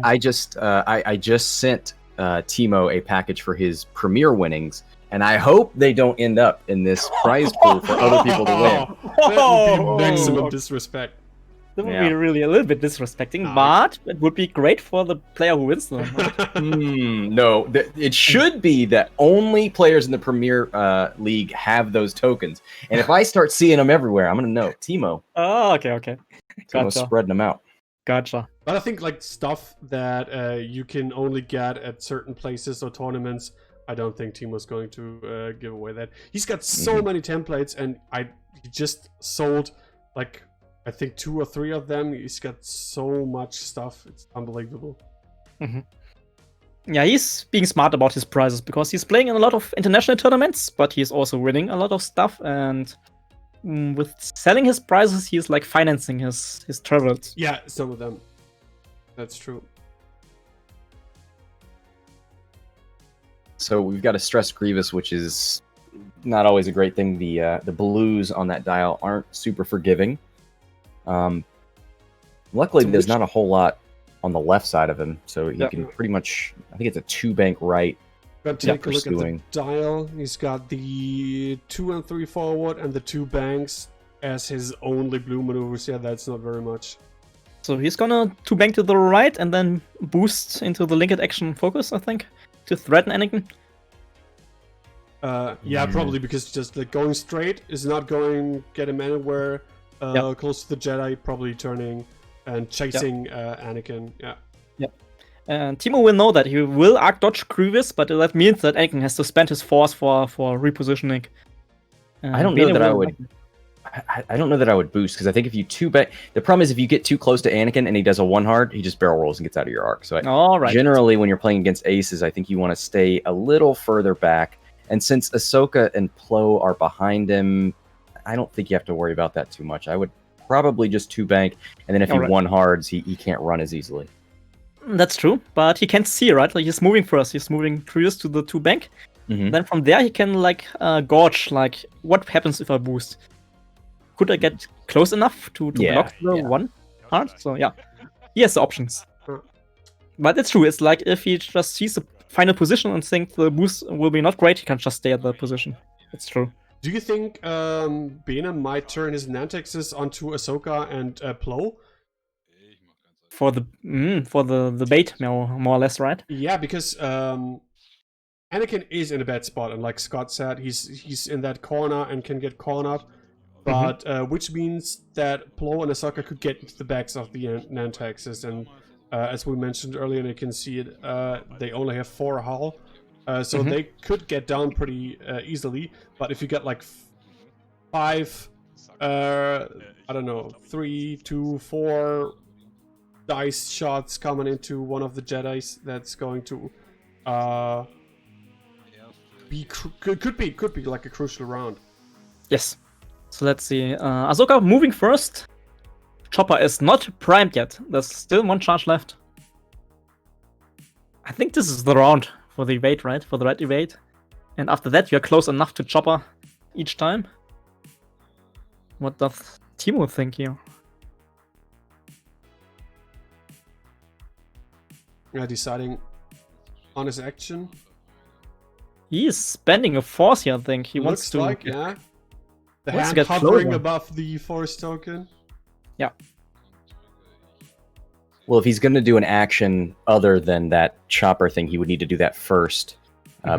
I just sent Timo a package for his premiere winnings, and I hope they don't end up in this prize pool for other people to win. That would be maximum disrespect. That would be really a little bit disrespecting, but it would be great for the player who wins them. No, it should be that only players in the Premier League have those tokens. And if I start seeing them everywhere, I'm going to know. Timo. Oh, okay. Timo's spreading them out. Gotcha. But I think like stuff that you can only get at certain places or tournaments, I don't think Timo's going to give away that. He's got so many templates, and he just sold like I think 2 or 3 of them. He's got so much stuff. It's unbelievable. Yeah, he's being smart about his prizes because he's playing in a lot of international tournaments, but he's also winning a lot of stuff. And with selling his prizes, he's like financing his travels. Yeah, some of them. That's true. So we've got to stress Grievous, which is not always a great thing. The blues on that dial aren't super forgiving. Luckily, there's not a whole lot on the left side of him, so he can pretty much. I think it's a 2-bank right. But take a look at the dial. He's got the 2 and 3 forward and the 2 banks as his only blue maneuvers. Yeah, that's not very much. So he's gonna 2-bank to the right and then boost into the linked action focus, I think, to threaten Anakin. Yeah, probably because just like going straight is not going to get him anywhere. Close to the Jedi, probably turning and chasing Anakin. Yeah. And Timo will know that he will arc dodge Grievous, but that means that Anakin has to spend his force for repositioning. I don't know that I would. I don't know that I would boost, because I think if you 2-bank, the problem is if you get too close to Anakin and he does a 1-hard, he just barrel rolls and gets out of your arc. So generally, when you're playing against aces, I think you want to stay a little further back. And since Ashoka and Plo are behind him, I don't think you have to worry about that too much. I would probably just 2-bank, and then if he 1-hards, he can't run as easily. That's true, but he can't see, right? Like he's moving first. He's moving Grievous to the 2-bank. Then from there, he can like gauge like what happens if I boost. Could I get close enough to block the 1-hard? So yeah, he has the options. But it's true. It's like if he just sees the final position and thinks the boost will be not great, he can just stay at the position. It's true. Do you think Bene might turn his Nantexes onto Ashoka and Plo? For the bait, more or less, right? Yeah, because Anakin is in a bad spot, and like Scott said, he's in that corner and can get cornered. But which means that Plo and Ashoka could get into the backs of the Nantexes, and as we mentioned earlier, and you can see it, they only have 4 hull. So they could get down pretty easily, but if you get like 5, I don't know, 3, 2, 4 dice shots coming into one of the Jedis, that's going to could be like a crucial round. Yes. So let's see. Ashoka moving first. Chopper is not primed yet. There's still 1 charge left. I think this is the round for the evade, right? For the right evade. And after that, you're close enough to Chopper. each time. What does Timo think here? Yeah, deciding on his action. He is spending a force here, I think. He wants Looks to like, yeah. The wants to hand get hovering closer. above the force token. Yeah. Well, if he's going to do an action other than that chopper thing, he would need to do that first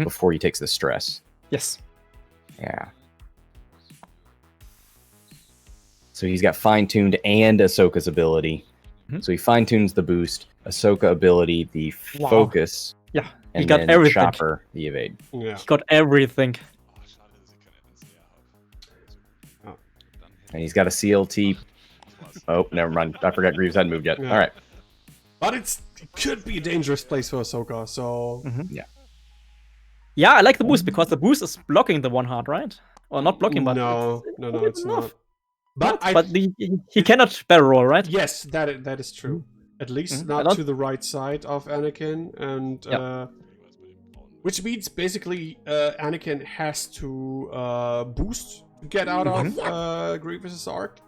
before he takes the stress. Yes. Yeah. So he's got fine-tuned and Ahsoka's ability. So he fine-tunes the boost, Ahsoka ability, the Wow. focus, Yeah. and He got then everything. chopper, the evade. Yeah. He got everything. Oh, schade, dass ich keine Ends näher habe. Dann hätte And he's got a CLT. Oh, never mind. I forgot Grievous hadn't moved yet. Yeah. All right. But it could be a dangerous place for Ahsoka, so... Yeah, I like the boost because the boost is blocking the one heart, right? Or not blocking, but No, it's not. But he cannot barrel roll, right? Yes, that is true. At least I not don't- to the right side of Anakin, and Yep. which means basically Anakin has to boost to get out of Grievous's arc.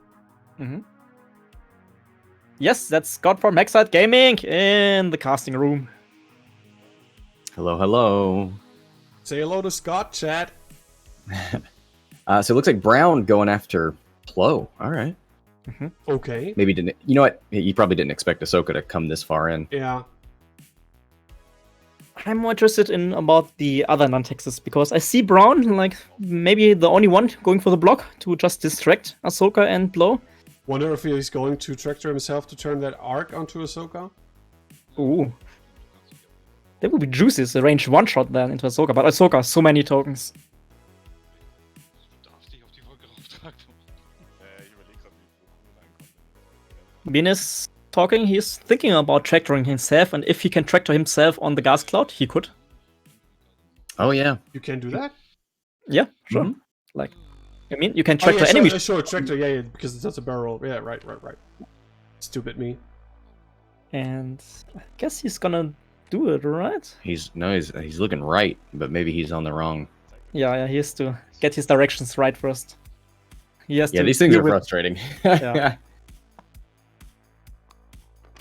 Yes, that's Scott from Hexside Gaming in the casting room. Hello, hello. Say hello to Scott, chat. So it looks like Brown going after Plo. All right. Okay. Maybe didn't. You know what? He probably didn't expect Ahsoka to come this far in. Yeah. I'm more interested in about the other Nantexes because I see Brown like maybe the only one going for the block to just distract Ahsoka and Blow. Wonder if he's going to tractor himself to turn that arc onto Ahsoka. Ooh. That would be juicy, it's a range one-shot then into Ahsoka, but Ahsoka, so many tokens. Du darfst dich auf die Wolke rauftragen. Ich überlege gerade, wie Bene is talking, he's thinking about tractoring himself, and if he can tractor himself on the gas cloud, he could. Oh yeah. You can do that? Yeah, sure. Like, I mean, you can tractor yeah, enemies. sure, tractor, yeah, because it's not a barrel. Yeah, right. Stupid me. And I guess he's gonna do it, right? He's looking right, but maybe he's on the wrong. Yeah, he has to get his directions right first. He has Yeah, to these things deal are with- frustrating. Yeah.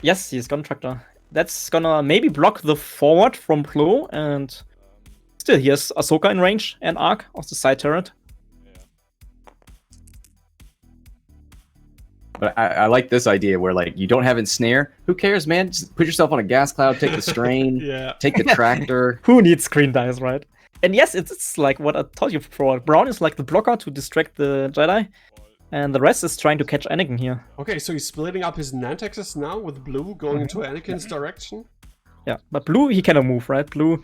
Yes, he's gonna tractor. That's gonna maybe block the forward from Plo, and still he has Ahsoka in range and arc of the side turret. But I like this idea where like you don't have ensnare. Who cares, man? Just put yourself on a gas cloud, take the strain, Yeah. take the tractor. Who needs screen dice, right? And yes, it's like what I told you before. Brown is like the blocker to distract the Jedi, and the rest is trying to catch Anakin here. Okay, so he's splitting up his Nantexes now with Blue going into Anakin's direction. Yeah, but Blue, he cannot move, right? Blue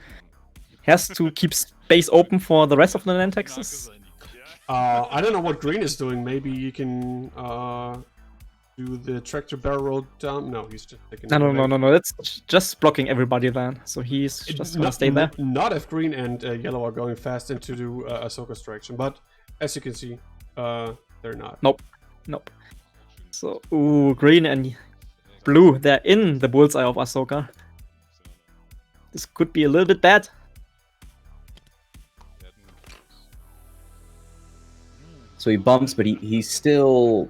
has to keep space open for the rest of the Nantexes. I don't know what Green is doing. Maybe you can do the tractor barrel roll down. No, he's just taking. No. That's just blocking everybody then. So he's just gonna stay there. Not if Green and Yellow are going fast into the Ahsoka's direction, but as you can see, they're not. Nope. So, Green and Blue, they're in the bullseye of Ahsoka. This could be a little bit bad. So he bumps, but he still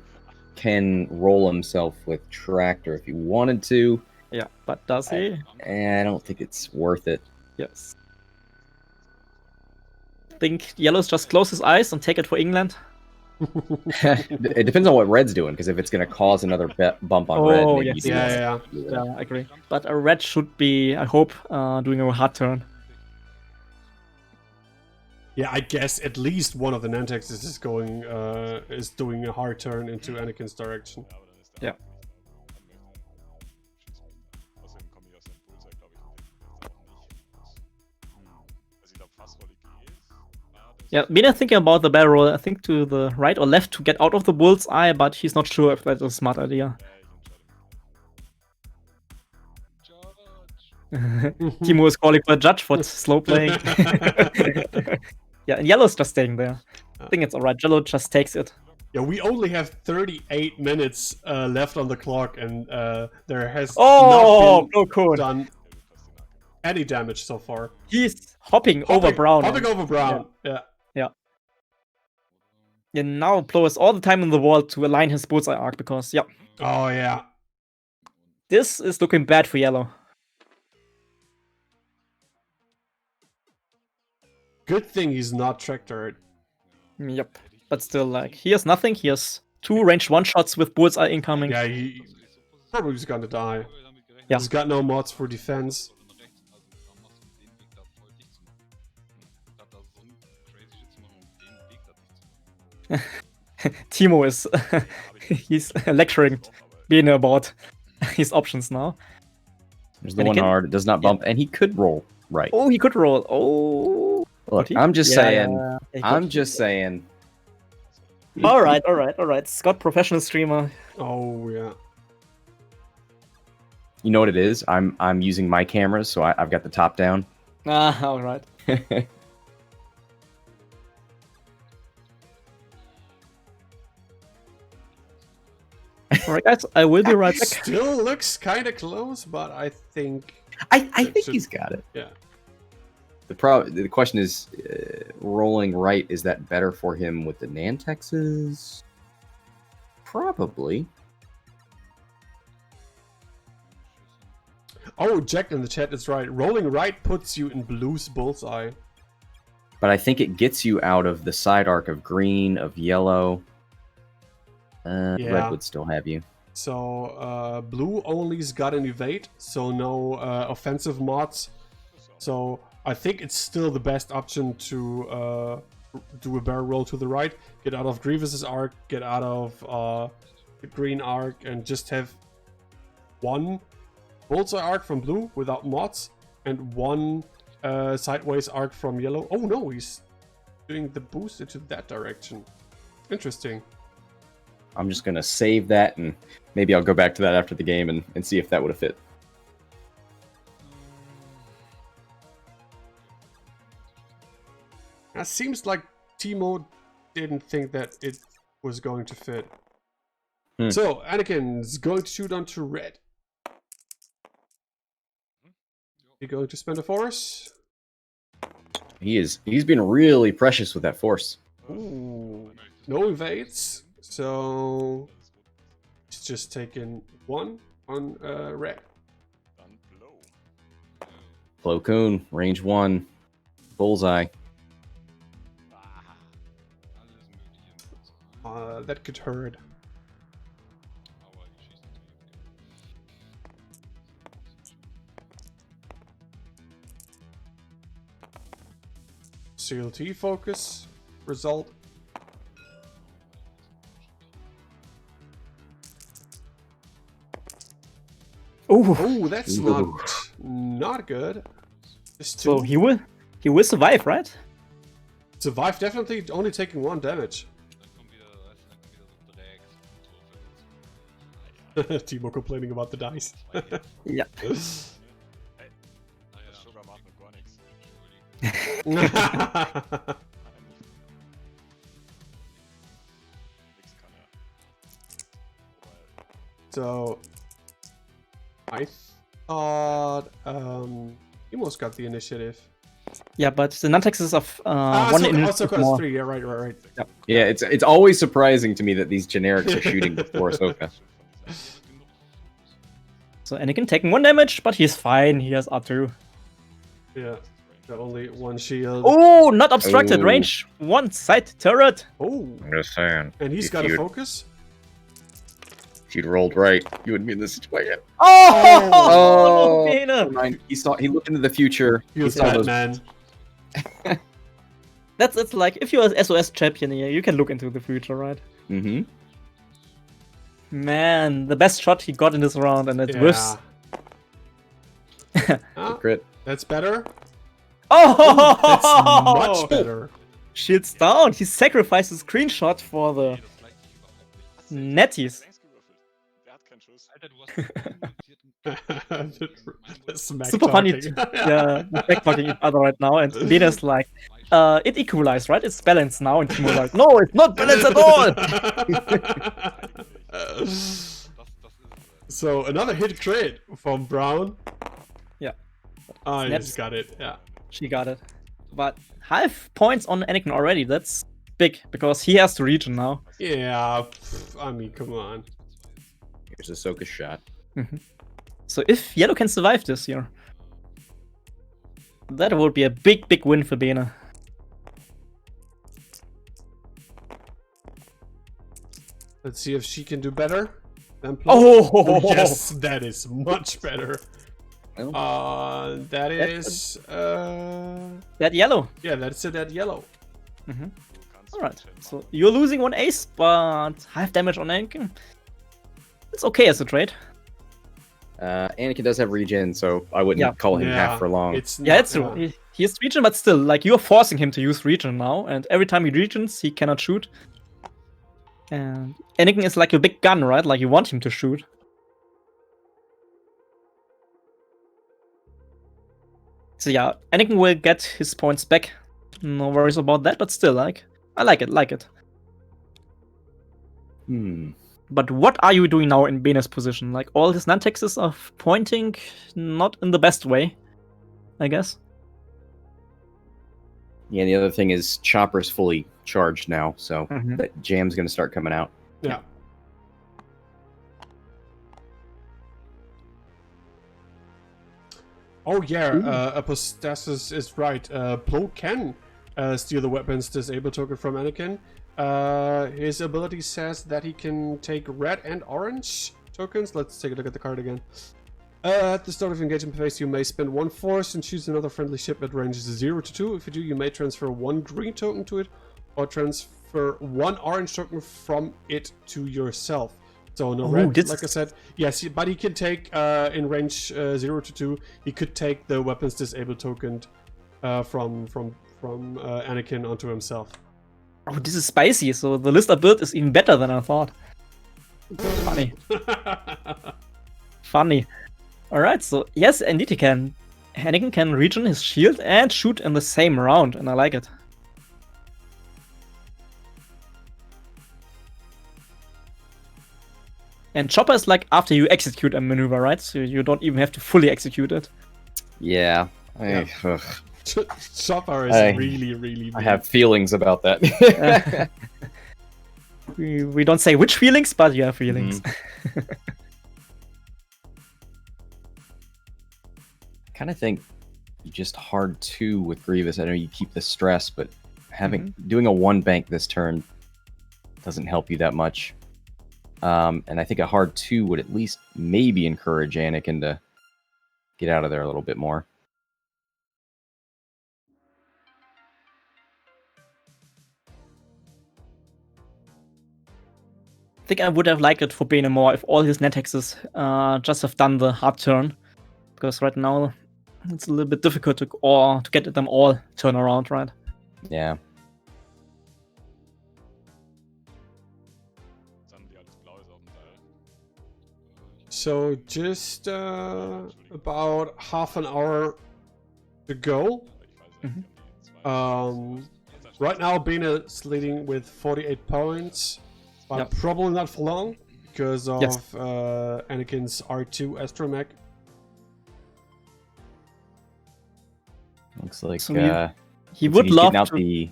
can roll himself with tractor if he wanted to. Yeah, but does he? And I don't think it's worth it. Yes. Think Yellow's just close his eyes and take it for England? It depends on what Red's doing, because if it's going to cause another bump on Red, maybe yes. you do want to do that. Yeah, I agree. But a Red should be, I hope, doing a hard turn. Yeah, I guess at least one of the Nantexes is doing a hard turn into Anakin's direction. Ja. Außerdem komme ich aus dem Bullseye, glaube ich, also ich glaube fast Rolle geht. Yeah, Bene thinking about the barrel roll, I think to the right or left to get out of the bullseye, but he's not sure if that's a smart idea. Timo is calling for a judge for slow playing. Yeah, and Yellow's just staying there. I think it's alright. Yellow just takes it. Yeah, we only have 38 minutes left on the clock, and there has Oh, no not been code. done any damage so far. He's hopping over Brown. Hopping over Brown. Yeah. Yeah, now Plo has all the time in the world to align his bullseye arc because, yeah, Oh, yeah. this is looking bad for yellow. Good thing he's not tractored. Yep. But still, like, he has nothing. He has 2 ranged one-shots with bullseye incoming. Yeah, he probably is gonna die. Yeah. He's got no mods for defense. Timo is he's lecturing Bene about his options now. There's the one hard. It does not bump, and he could roll right. Oh, he could roll. Oh. Look, I'm just saying. I'm just saying. All right. Scott, professional streamer. Oh, yeah. You know what it is? I'm using my cameras, so I've got the top down. Ah, all right. Alright, guys, I will be right back. Still looks kind of close, but I think... I think he's got it. Yeah. The question is, rolling right, is that better for him with the Nantexes? Probably. Oh, Jack in the chat is right. Rolling right puts you in blue's bullseye. But I think it gets you out of the side arc of green, of yellow. Red would still have you. So, blue only's got an evade, so no offensive mods. So, I think it's still the best option to do a barrel roll to the right, get out of Grievous's arc, get out of the green arc, and just have one bullseye arc from blue without mods, and one sideways arc from yellow. Oh no, he's doing the boost into that direction. Interesting. I'm just going to save that, and maybe I'll go back to that after the game and see if that would have fit. It seems like Timo didn't think that it was going to fit. So, Anakin's going to shoot onto red. You going to spend a force? He's been really precious with that force. Ooh, no evades. So, he's just taking one on red. Plo Koon, range 1, bullseye. That could hurt. CLT focus. Result. Oh, that's not good. So he will survive, right? Survive, definitely only taking 1 damage. Timo complaining about the dice. Yeah. So, I thought Timo's got the initiative. Yeah, but the Nantex is of one initiative more. 3. Yeah, right. Yep. Yeah, it's always surprising to me that these generics are shooting before Ahsoka. So Anakin taking 1 damage, but he's fine. He has R2. Yeah, only 1 shield. Oh, not obstructed. Range 1 side turret. Oh, I'm just saying. And he's got a focus. If you'd rolled right, you wouldn't be in this situation. Oh, Bene. He looked into the future. He was Batman. That's like if you're an SOS champion here, you can look into the future, right? Mm-hmm. Man, the best shot he got in this round, and it whiffs. Crit. That's better. Oh, that's much better. Shields down. He sacrificed his screenshot for the netties. Super funny. Yeah, backtalking each other right now, and Bene's like, it equalized, right? It's balanced now, and Timo's like, no, it's not balanced at all. So another hit crit from Brown. Yeah. Oh, he's got it. Yeah. She got it. But 5 points on Anakin already. That's big because he has the region now. Yeah, I mean, come on. Here's Ahsoka's shot. So if Yellow can survive this here, that would be a big, big win for Bene. Let's see if she can do better. Oh, yes, that is much better. Well, That is that Yellow. yeah, that's a dead yellow. Alright, so you're losing one ace, but half damage on Anakin. It's okay as a trade. Anakin does have regen, so I wouldn't call him half for long. It's Yeah, not- it's true. He has regen, but still, like, you're forcing him to use regen now, and every time he regens, he cannot shoot. And Anakin is like a big gun, right? Like, you want him to shoot. So yeah, Anakin will get his points back. No worries about that, but still, like, I like it. But what are you doing now in Bene's position? Like, all his Nantexes are pointing not in the best way, I guess. Yeah, and the other thing is Chopper's fully charged now, so that jam's going to start coming out. Yeah. Oh yeah, Apostasis is right. Plo can steal the weapons disable token from Anakin. His ability says that he can take red and orange tokens. Let's take a look at the card again. At the start of engagement phase, you may spend one force and choose another friendly ship at ranges 0 to 2. If you do, you may transfer one green token to it, or transfer one orange token from it to yourself. So no red, like I said. Yes, but he can take, in range 0 to 2, he could take the weapons disable token from Anakin onto himself. Oh, this is spicy, so the Lister build is even better than I thought. Funny. Funny. Alright, so yes, indeed he can. Anakin can regen his shield and shoot in the same round, and I like it. And Chopper is like after you execute a maneuver, right? So you don't even have to fully execute it. Yeah. Chopper is really big. I have feelings about that. We don't say which feelings, but you have feelings. Kind of think just hard 2 with Grievous. I know you keep the stress, but doing a 1 bank this turn doesn't help you that much. And I think a hard 2 would at least maybe encourage Anakin to get out of there a little bit more. I think I would have liked it for Bene more if all his Nantexes just have done the hard turn. Because right now it's a little bit difficult to get them all turn around, right? Yeah. So just about half an hour to go. Right now Bene is leading with 48 points, but probably not for long because of Anakin's R2 astromech. Looks like so he would love to.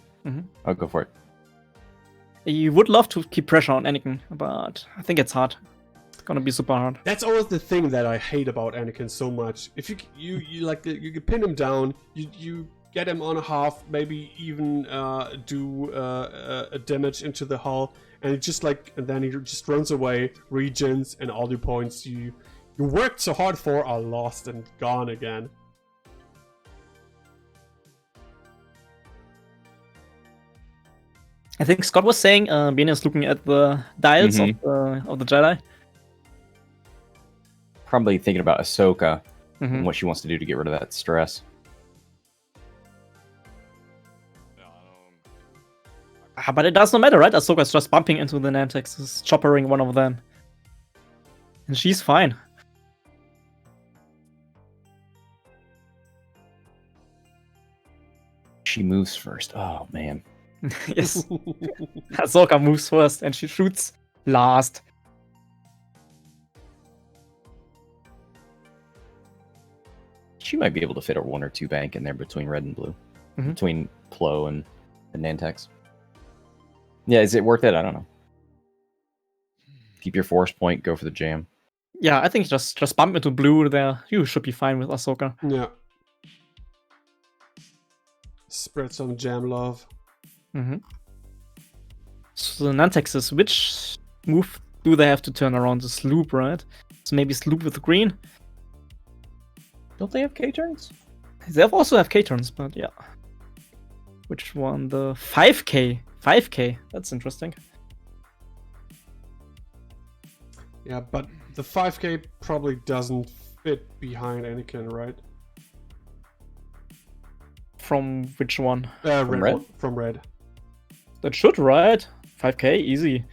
Oh, go for it. He would love to keep pressure on Anakin, but I think it's hard. It's gonna be super hard. That's always the thing that I hate about Anakin so much. If you can pin him down, you get him on a half, maybe even do a damage into the hull, and then he just runs away, regens, and all the points you worked so hard for are lost and gone again. I think Scott was saying Bene is looking at the dials of the Jedi. Probably thinking about Ahsoka and what she wants to do to get rid of that stress. But it does not matter, right? Ahsoka's just bumping into the Nantex, choppering one of them. And she's fine. She moves first. Oh, man. Yes. Ahsoka moves first and she shoots last. She might be able to fit a 1 or 2 bank in there between red and blue. Between Plo and the Nantex. Yeah, is it worth it? I don't know. Keep your force point, go for the jam. Yeah, I think just bump into blue there. You should be fine with Ashoka. Yeah. Spread some jam love. Mm-hmm. So the Nantexes, which move do they have to turn around? This loop, right? So maybe sloop with green. Don't they have K-turns? They also have K-turns, but yeah. Which one? The 5K. 5K. That's interesting. Yeah, but the 5K probably doesn't fit behind Anakin, right? From which one? Red? From red. That should, right? 5K, easy.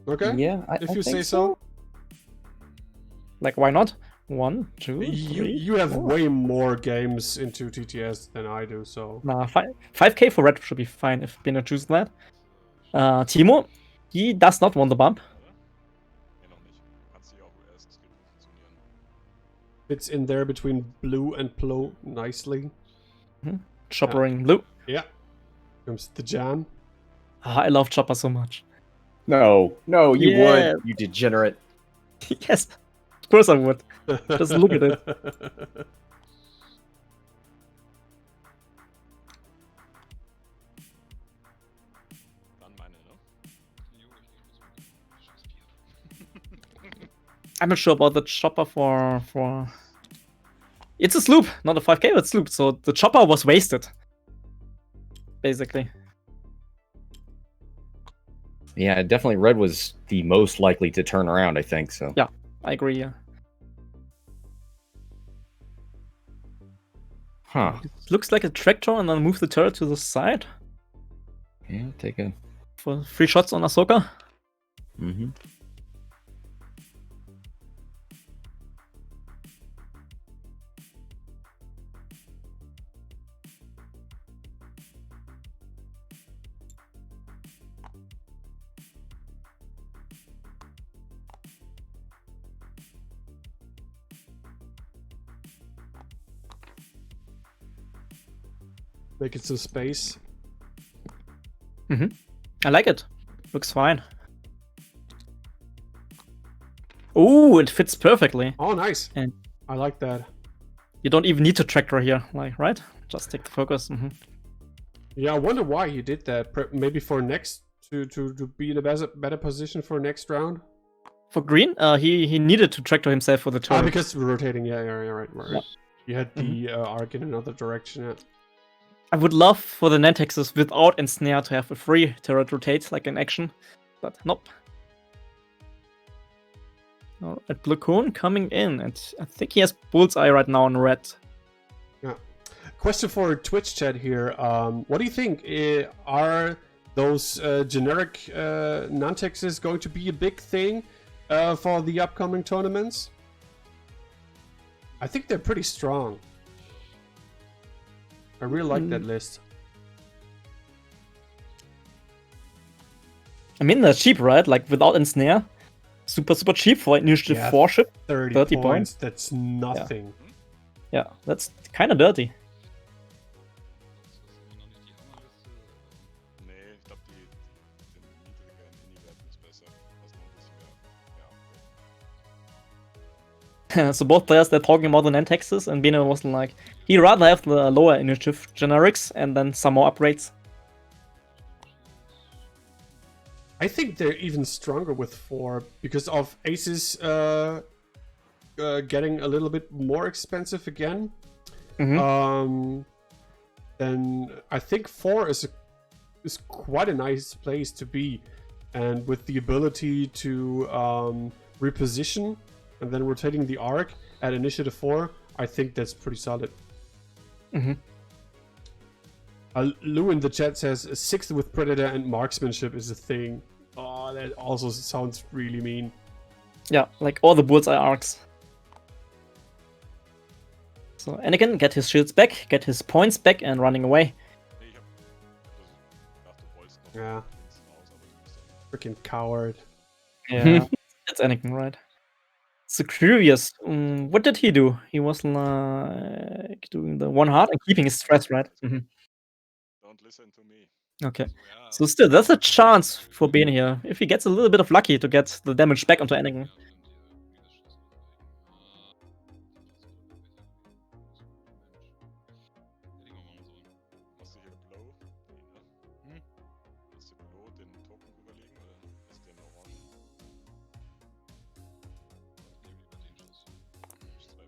Okay. Yeah, If you say so. Like, why not? 1, 2, 3, You have 4. way more games into TTS than I do, so. Nah, 5K for red should be fine if Bene chooses that. Timo, he does not want the bump. Nee, noch nicht. Kannst du ja auch erst skippen funktionieren. It's in there between blue and Plo nicely. Choppering blue. Yeah. Comes the jam. I love Chopper so much. No, you Yeah. would, you degenerate. Yes, of course I would. Just look at it. Dann meine, ne? I'm not sure about the chopper for... It's a sloop, not a 5K, but sloop. So the chopper was wasted. Basically. Yeah, definitely red was the most likely to turn around, I think, so. Yeah, I agree, yeah. Huh. It looks like a tractor and then move the turret to the side. Yeah, take a... For 3 shots on Ashoka. Mm-hmm. Make it some space. I like it. Looks fine. Oh, it fits perfectly. Oh, nice. And- I like that. You don't even need to tractor here, like, right? Just take the focus. Yeah, I wonder why he did that. Maybe for next to be in a better position for next round. For green, he needed to tractor himself for the turret. Because we're rotating. Yeah, right. Yeah. You had the arc in another direction. Yeah. I would love for the Nantexes without ensnare to have a free turret rotate, like in action. But nope. Alright, Blackoon coming in, and I think he has bullseye right now on red. Question for Twitch chat here. What do you think? Are those generic Nantexes going to be a big thing for the upcoming tournaments? I think they're pretty strong. I really like that list. I mean, they're cheap, right? Like, without ensnare. Super cheap for initiative 4 ship. 30 points. That's nothing. Yeah, that's kind of dirty. Nee, ich glaube, die niedrigeren Ini-Werten ist besser. Das noch ein bisschen mehr. Ja, So both players, they're talking about the Nantexes, and Bene was like, he'd rather have the lower initiative generics and then some more upgrades. I think they're even stronger with 4 because of Aces getting a little bit more expensive again. Then I think 4 is quite a nice place to be, and with the ability to reposition and then rotating the arc at initiative 4, I think that's pretty solid. Lou in the chat says 6th with Predator and Marksmanship is a thing. Oh, that also sounds really mean. Yeah, like all the bullseye arcs. So Anakin, get his shields back, get his points back, and running away. nee, ich dachte, du wolltest noch Ja. links raus, aber du bist dann Freaking coward. Yeah, it's Anakin, right? So Grievous, what did he do? He was like doing the one heart and keeping his stress, right? Don't listen to me. Okay. So still, there's a chance for Bene here. If he gets a little bit of lucky to get the damage back onto Anakin. Hast du hier Blow? Nee, ne? Hast du Blow den Token rüberlegen oder ist der noch on?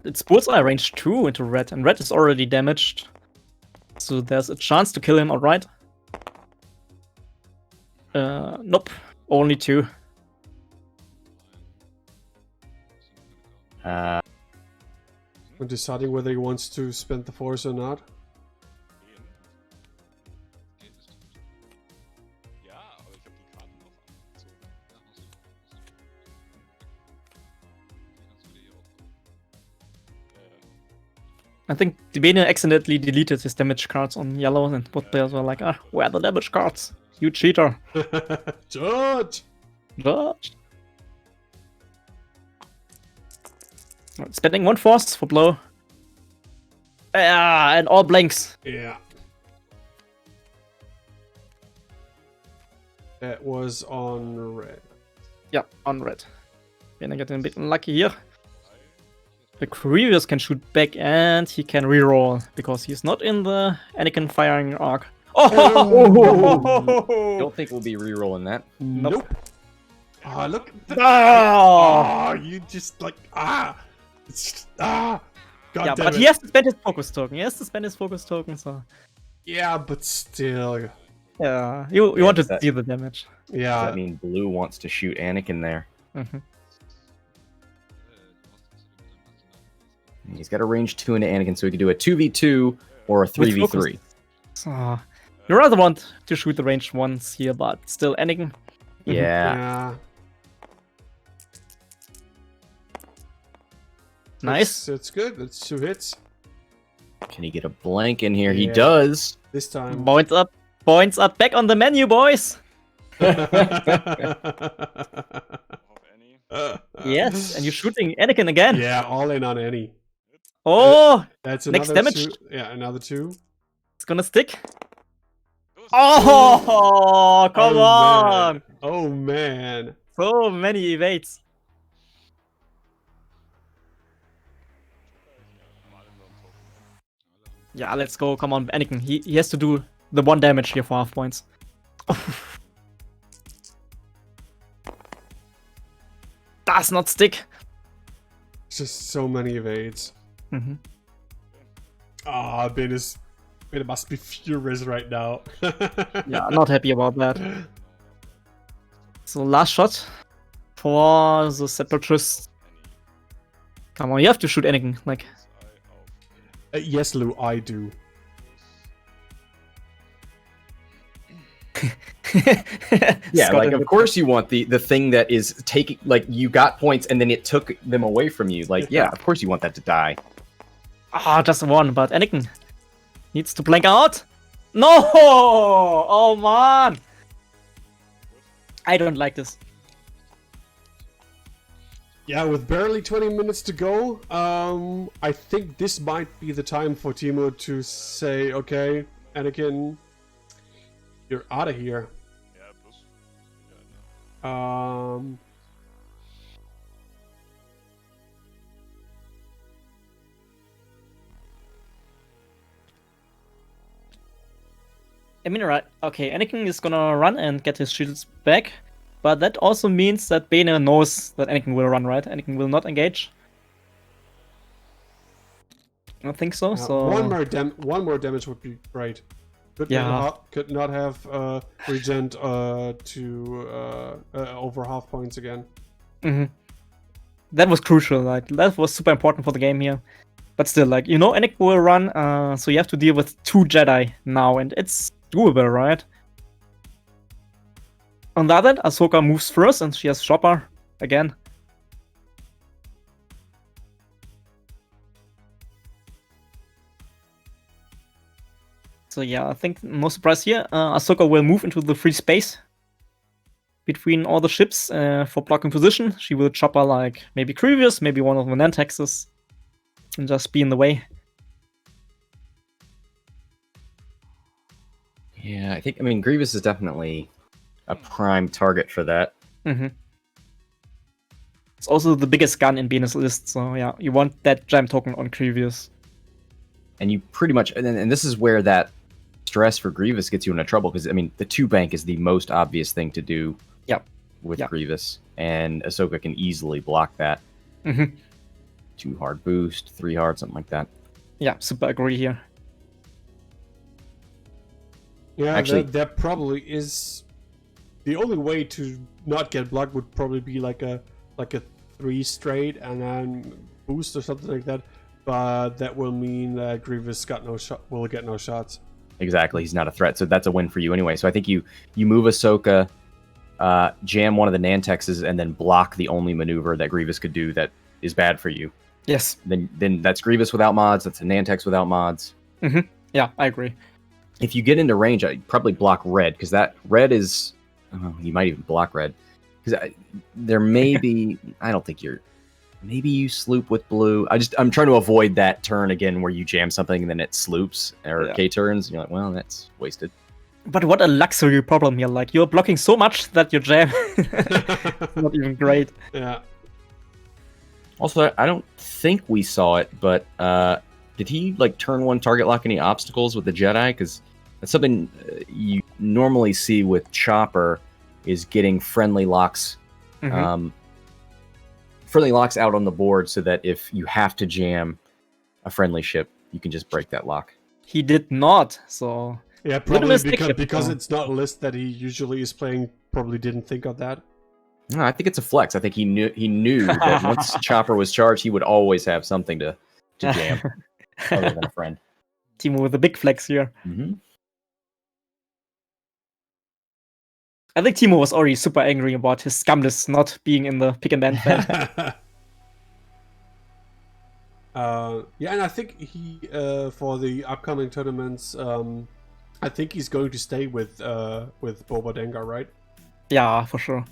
It's bullseye range 2 into red, and red is already damaged. So there's a chance to kill him outright. Nope. Only 2. Uh, When deciding whether he wants to spend the force or not. Ja, aber ich habe die Karten noch abgezogen. I think Bene accidentally deleted his damage cards on yellow, and both players were like, where are the damage cards? You cheater. Judge! Judge. Spending 1 force for blow. And all blanks. Yeah. That was on red. Yeah, on red. Bene getting a bit unlucky here. The Grievous can shoot back and he can reroll because he's not in the Anakin firing arc. Oh! don't think we'll be re-rolling that. Nope. Ah, look. Oh! Oh, you just like God Yeah, damn but it. he has to spend his focus token. So Yeah, but still. yeah, you Yeah, want to does that- deal the damage. Does Yeah. that mean blue wants to shoot Anakin there? Mhm. He's got a range 2 into Anakin, so he could do a 2v2 or a 3v3. So you rather want to shoot the ranged ones here, but still Anakin. Yeah. Yeah. Nice. It's good. That's 2 hits. Can he get a blank in here? He Yeah. does. This time. Points up. Points are back on the menu, boys. Auf Annie. Yes, and you're shooting Anakin again. Yeah, all in on Annie. Oh, That's Next another damage. 2. Yeah, another 2. it's gonna stick. Los! Oh, come Oh, on. man. Oh man. So many evades. Yeah, let's go. Come on, Anakin. He has to do the 1 damage here for half points. Does not stick. Just so many evades. Mm-hmm. Ah, Bene must be furious right now. Yeah, I'm not happy about that. So last shot for the Separatists. Come on, you have to shoot Anakin. Like, Yes, Lou, I do. Yeah, Scott like in of the- course you want the thing that is taking, like, you got points and then it took them away from you. Like, yeah, of course you want that to die. Ah, just 1, but Anakin needs to blank out. No! Oh man! I don't like this. Yeah, with barely 20 minutes to go, I think this might be the time for Timo to say, okay, Anakin, you're out of here. Ja, plus. Ja, ne. I mean, right? Okay, Anakin is gonna run and get his shields back, but that also means that Bene knows that Anakin will run, right? Anakin will not engage. I don't think so. So one more damage would be great. Could not have regent to over half points again. that was crucial. Like that was super important for the game here. But still, like Anakin will run. So you have to deal with 2 Jedi now, and it's doable, right? On the other hand, Ashoka moves first, and she has Chopper again. So yeah, I think no surprise here. Ashoka will move into the free space between all the ships for blocking position. She will Chopper like maybe Grievous, maybe one of the Nantexes, and just be in the way. Yeah, I mean, Grievous is definitely a prime target for that. It's also the biggest gun in Bene's list, so yeah, you want that gem token on Grievous. And you pretty much, and this is where that stress for Grievous gets you into trouble, because I mean, the 2 bank is the most obvious thing to do with Grievous, and Ahsoka can easily block that. 2 hard boost, 3 hard, something like that. Yeah, super agree here. Yeah, Actually, that probably is the only way to not get blocked would probably be like a 3 straight and then boost or something like that. But that will mean that Grievous will get no shots. Exactly, he's not a threat, so that's a win for you anyway. So I think you move Ahsoka, jam one of the Nantexes, and then block the only maneuver that Grievous could do that is bad for you. Yes. Then that's Grievous without mods. That's a Nantex without mods. Yeah, I agree. If you get into range, I'd probably block red, because that red is... you might even block red. Because there may be... I don't think you're... Maybe you sloop with blue. I'm trying to avoid that turn again where you jam something and then it sloops, or K-turns. And you're like, well, that's wasted. But what a luxury problem here. Like, you're blocking so much that your jam is not even great. Yeah. Also, I don't think we saw it, but did he like turn 1 target lock any obstacles with the Jedi? Because that's something you normally see with Chopper, is getting friendly locks, friendly locks out on the board, so that if you have to jam a friendly ship, you can just break that lock. He did not, so... Yeah, probably because it's not a list that he usually is playing, probably didn't think of that. No, I think it's a flex. I think he knew that once Chopper was charged, he would always have something to jam, other than a friend. Timo with a big flex here. I think Timo was already super angry about his scum list not being in the pick and ban plan. Yeah, and I think he for the upcoming tournaments, I think he's going to stay with Boba Dengar, right? Yeah, for sure.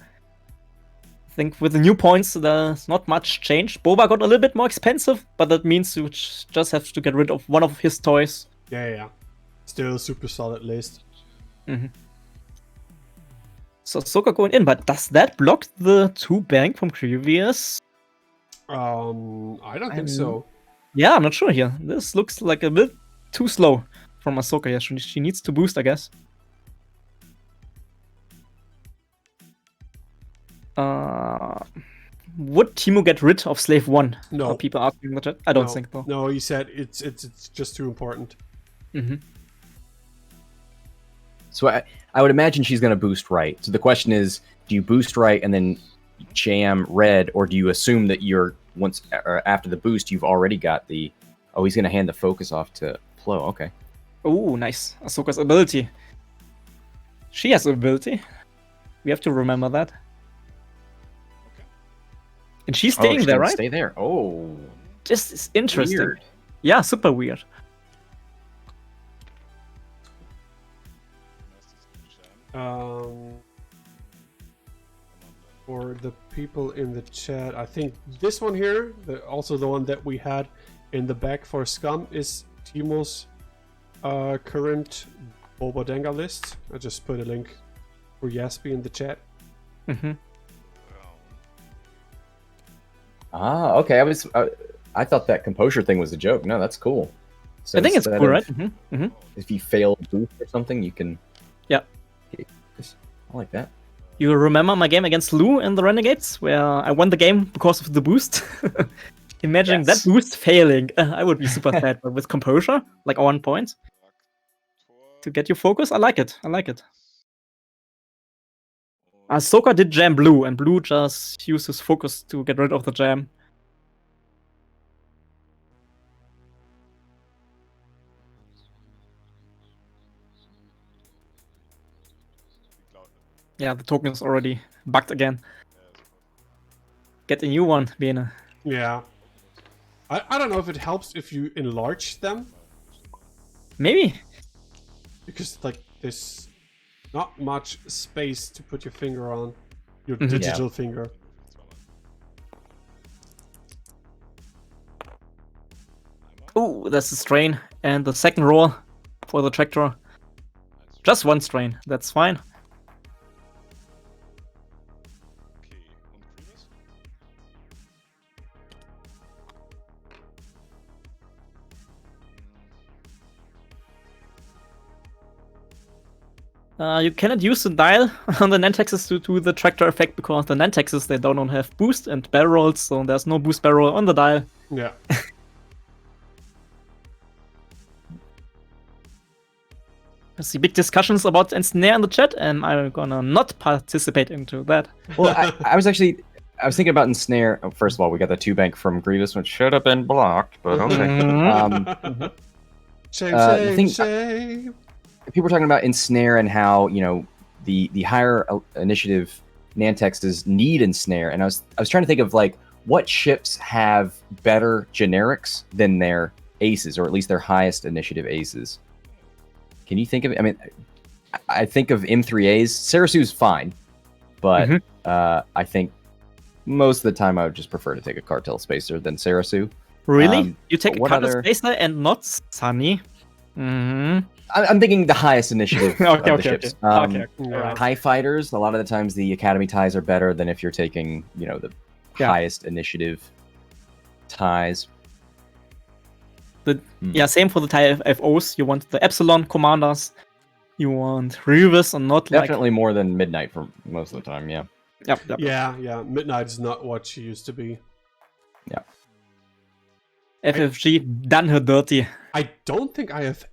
I think with the new points, there's not much change. Boba got a little bit more expensive, but that means you just have to get rid of one of his toys. Yeah. Still a super solid list. So Ahsoka going in, but does that block the 2 bank from Grievous? I don't think so. Yeah, I'm not sure here. This looks like a bit too slow from Ahsoka. Yeah, she needs to boost, I guess. Would Timo get rid of Slave 1? No. Are people asking in the chat? I don't think so. No, he said it's just too important. So I would imagine she's going to boost right. So the question is, do you boost right and then jam red, or do you assume that after the boost you've already got the... Oh, he's going to hand the focus off to Plo. Okay. Oh, nice. Ahsoka's ability. She has ability. We have to remember that. And she's staying there, right? Stay there. Oh. This is interesting. Weird. Yeah, super weird. For the people in the chat, I think this one here, also the one that we had in the back for Scum, is Timo's current Boba Dengar list. I just put a link for Yaspi in the chat. Ah, okay. I thought that composure thing was a joke. No, that's cool. So I think it's cool, right? If you fail a boost or something, you can... Yeah. I like that. You remember my game against Lou in the Renegades, where I won the game because of the boost? Imagine that boost failing. I would be super sad, but with composure, like 1 point, to get you focus, I like it. Ahsoka did jam blue, and blue just used his focus to get rid of the jam. Yeah, the token is already bugged again. Get a new one, Bene. Yeah. I don't know if it helps if you enlarge them. Maybe. Because, like, there's not much space to put your finger on. Your digital finger. Oh, that's the strain. And the second roll for the tractor. Just one strain. That's fine. Okay, und Grievous? You cannot use the dial on the Nantexes to do the tractor effect because the Nantexes, they don't have boost and barrel rolls, so there's no boost barrel roll on the dial. Yeah. I see big discussions about ensnare in the chat, and I'm gonna not participate into that. Well, I was thinking about ensnare. Oh, first of all, we got the 2-bank from Grievous, which should have been blocked, but okay. Shame, the thing- shame. People were talking about ensnare and how, you know, the higher initiative Nantexes need ensnare, and I was trying to think of like what ships have better generics than their aces, or at least their highest initiative aces. Can you think of it? I mean, I think of M3As. Sarasu's fine, but I think most of the time I would just prefer to take a Cartel Spacer than Sarasu. Really? You take a what Carter other- Spacer and not Sunny? Mm-hmm. I'm thinking the highest initiative of the ships. Okay. Yeah. TIE fighters, a lot of the times the Academy ties are better than if you're taking, you know, the highest initiative ties. Yeah, same for the TIE FOs. You want the Epsilon commanders. You want Grievous and not Definitely more than Midnight for most of the time, yeah. Yep. Yeah. Midnight is not what she used to be. FFG done her dirty. I don't think I have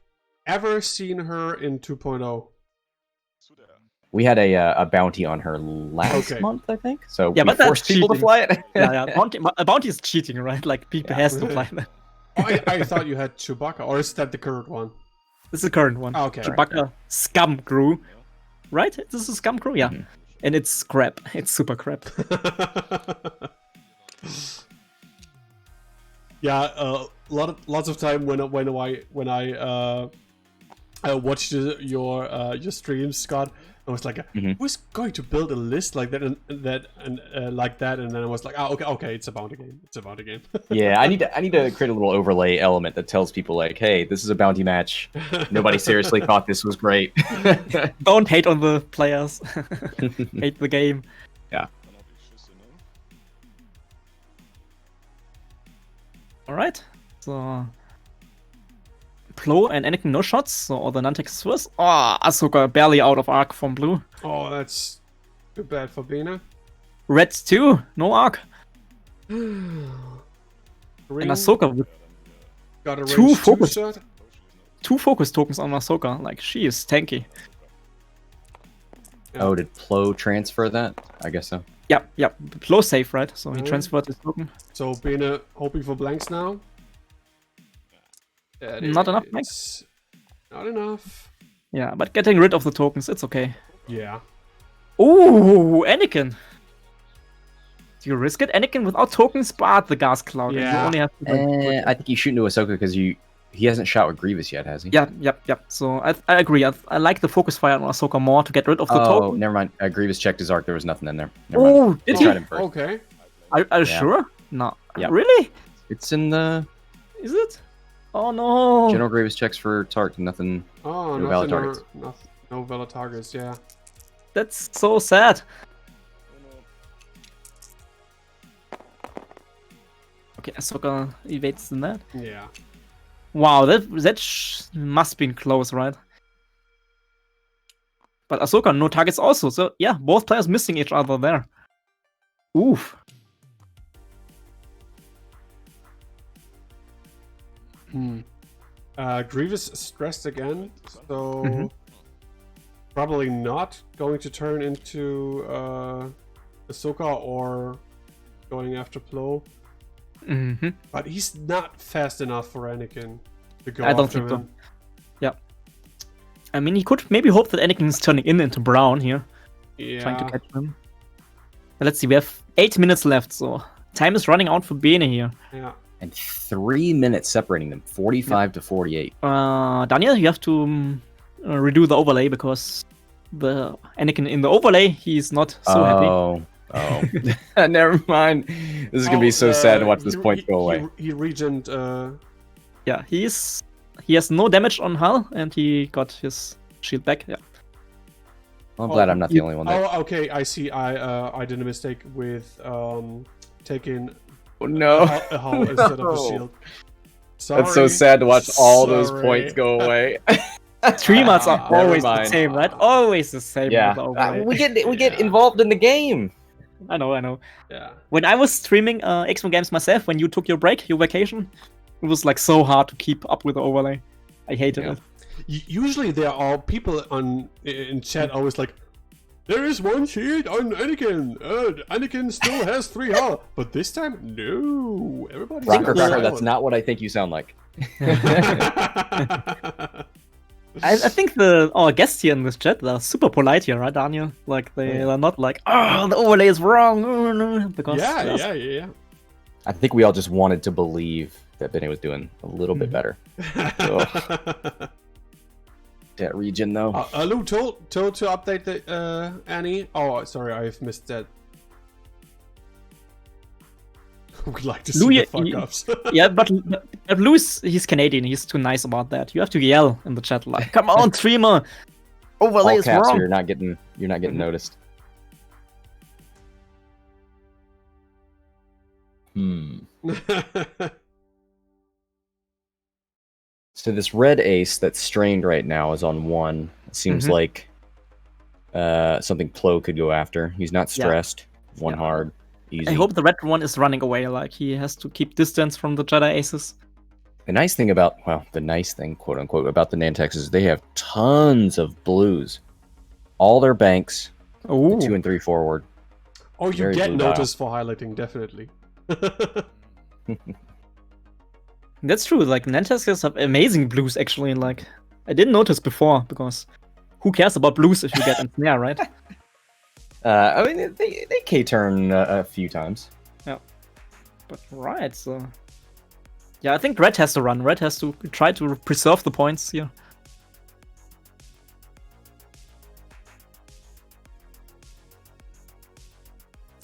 ever seen her in 2.0. Zu der. We had a bounty on her last Okay. month, I think. So Yeah, we but that's forced people to cheating. fly it. Yeah. Bounty is cheating, right? Like people has to play that. I thought you had Chewbacca, or is that the current one? This is the current one. Okay. Chewbacca Scum Crew. Right? This is Scum Crew? Yeah. And it's crap. It's super crap. Yeah, lots of time when I watched your streams, Scott, I was like, who's going to build a list like that and like that? And then I was like, okay, it's a bounty game. It's a bounty game. Yeah, I need to create a little overlay element that tells people like, hey, this is a bounty match. Nobody seriously thought this was great. Don't hate on the players. Hate the game. Dann hab ich Schüsse, ne? Alright. So Plo and Anakin no shots, so all the Nantex first. Oh, Ashoka barely out of arc from blue. Oh, that's too bad for Bene. Red 2, no arc. Green And Ashoka with got a two range 2 focus. shot. 2 focus tokens on Ashoka. Like, she is tanky. Oh, did Plo transfer that? I guess so. Yep. Plo safe, right? So he Mhm. transferred his token. So Bene hoping for blanks now. Not enough blanks? Not enough. Yeah, but getting rid of the tokens, it's okay. Yeah. Ooh, Anakin. Do you risk it? Anakin without tokens, but the gas cloud. And you Yeah. only have to I think you shoot into Ahsoka because he hasn't shot with Grievous yet, has he? Yep. So I agree. I like the focus fire on Ahsoka more to get rid of the Oh, token. never mind. Grievous checked his arc. There was nothing in there. Never mind. Oh, did I'll you? try him first. Okay. Are you Yeah. sure? No. Yeah. Really? It's in the Is it? Oh no. General Grievous checks for Tart. Nothing. Oh, No valid nothing. targets. No valid targets. Yeah. That's so sad. Okay, Ahsoka evades the net. Yeah. Wow, that must been close, right? But Ahsoka, no targets also. So yeah, both players missing each other there. Oof. Grievous stressed again, so probably not going to turn into Ahsoka or going after Plo. Mm-hmm. But he's not fast enough for Anakin to go I don't after think so. him. Yeah. I mean, he could maybe hope that Anakin is turning into Brown here, Yeah. trying to catch him. But let's see, we have 8 minutes left, so time is running out for Bene here. Yeah. And 3 minutes separating them, 45 to 48. Daniel, you have to redo the overlay because the Anakin in the overlay, he's not so happy. Oh, never mind. This is gonna be so sad to watch this point go away. He regened. Yeah, he has no damage on Hull, and he got his shield back. Yeah. I'm glad I'm not the only one. That... Oh, okay. I see. I did a mistake with taking Oh, no. a hull instead of a shield. Sorry. That's so sad to watch all those Sorry. points go away. Streamers are Never always the mind. same, right? Always the same. Yeah, with the overlay. we get Yeah. involved in the game. I know. Yeah. When I was streaming X-Men games myself, when you took your break, your vacation, it was like so hard to keep up with the overlay. I hated it. Usually there are people in chat always like, there is one shield on Anakin. Anakin still has 3 hull, but this time, no. Everybody's Rocker, silent. that's not what I think you sound like. I think our guests here in this chat, they're super polite here, right, Daniel? Like, they are not like, oh, the overlay is wrong. Oh, no. Because Yeah. I think we all just wanted to believe that Bene was doing a little bit better. That region, though. Lou told to update the Annie. Oh, sorry, I've missed that. We like to see Lou, the fuck-ups. Yeah, but Louis, he's Canadian. He's too nice about that. You have to yell in the chat like, "Come on, streamer! Overlay All is caps, wrong." you're not getting noticed. So this red ace that's strained right now is on 1. It seems like something Plo could go after. He's not stressed. 1 hard, easy. I hope the red one is running away. Like, he has to keep distance from the Jedi aces. The nice thing about, quote unquote, about the Nantex is they have tons of blues. All their banks, Oh, 2 and 3 forward. Oh, you Very get blue noticed for highlighting, definitely. that's true. Like, Nantex have amazing blues, actually. Like, I didn't notice before, because who cares about blues if you get ensnare, right? I mean, they K-turn a few times. Yeah. But, right, so... Yeah, I think red has to run. Red has to try to preserve the points here.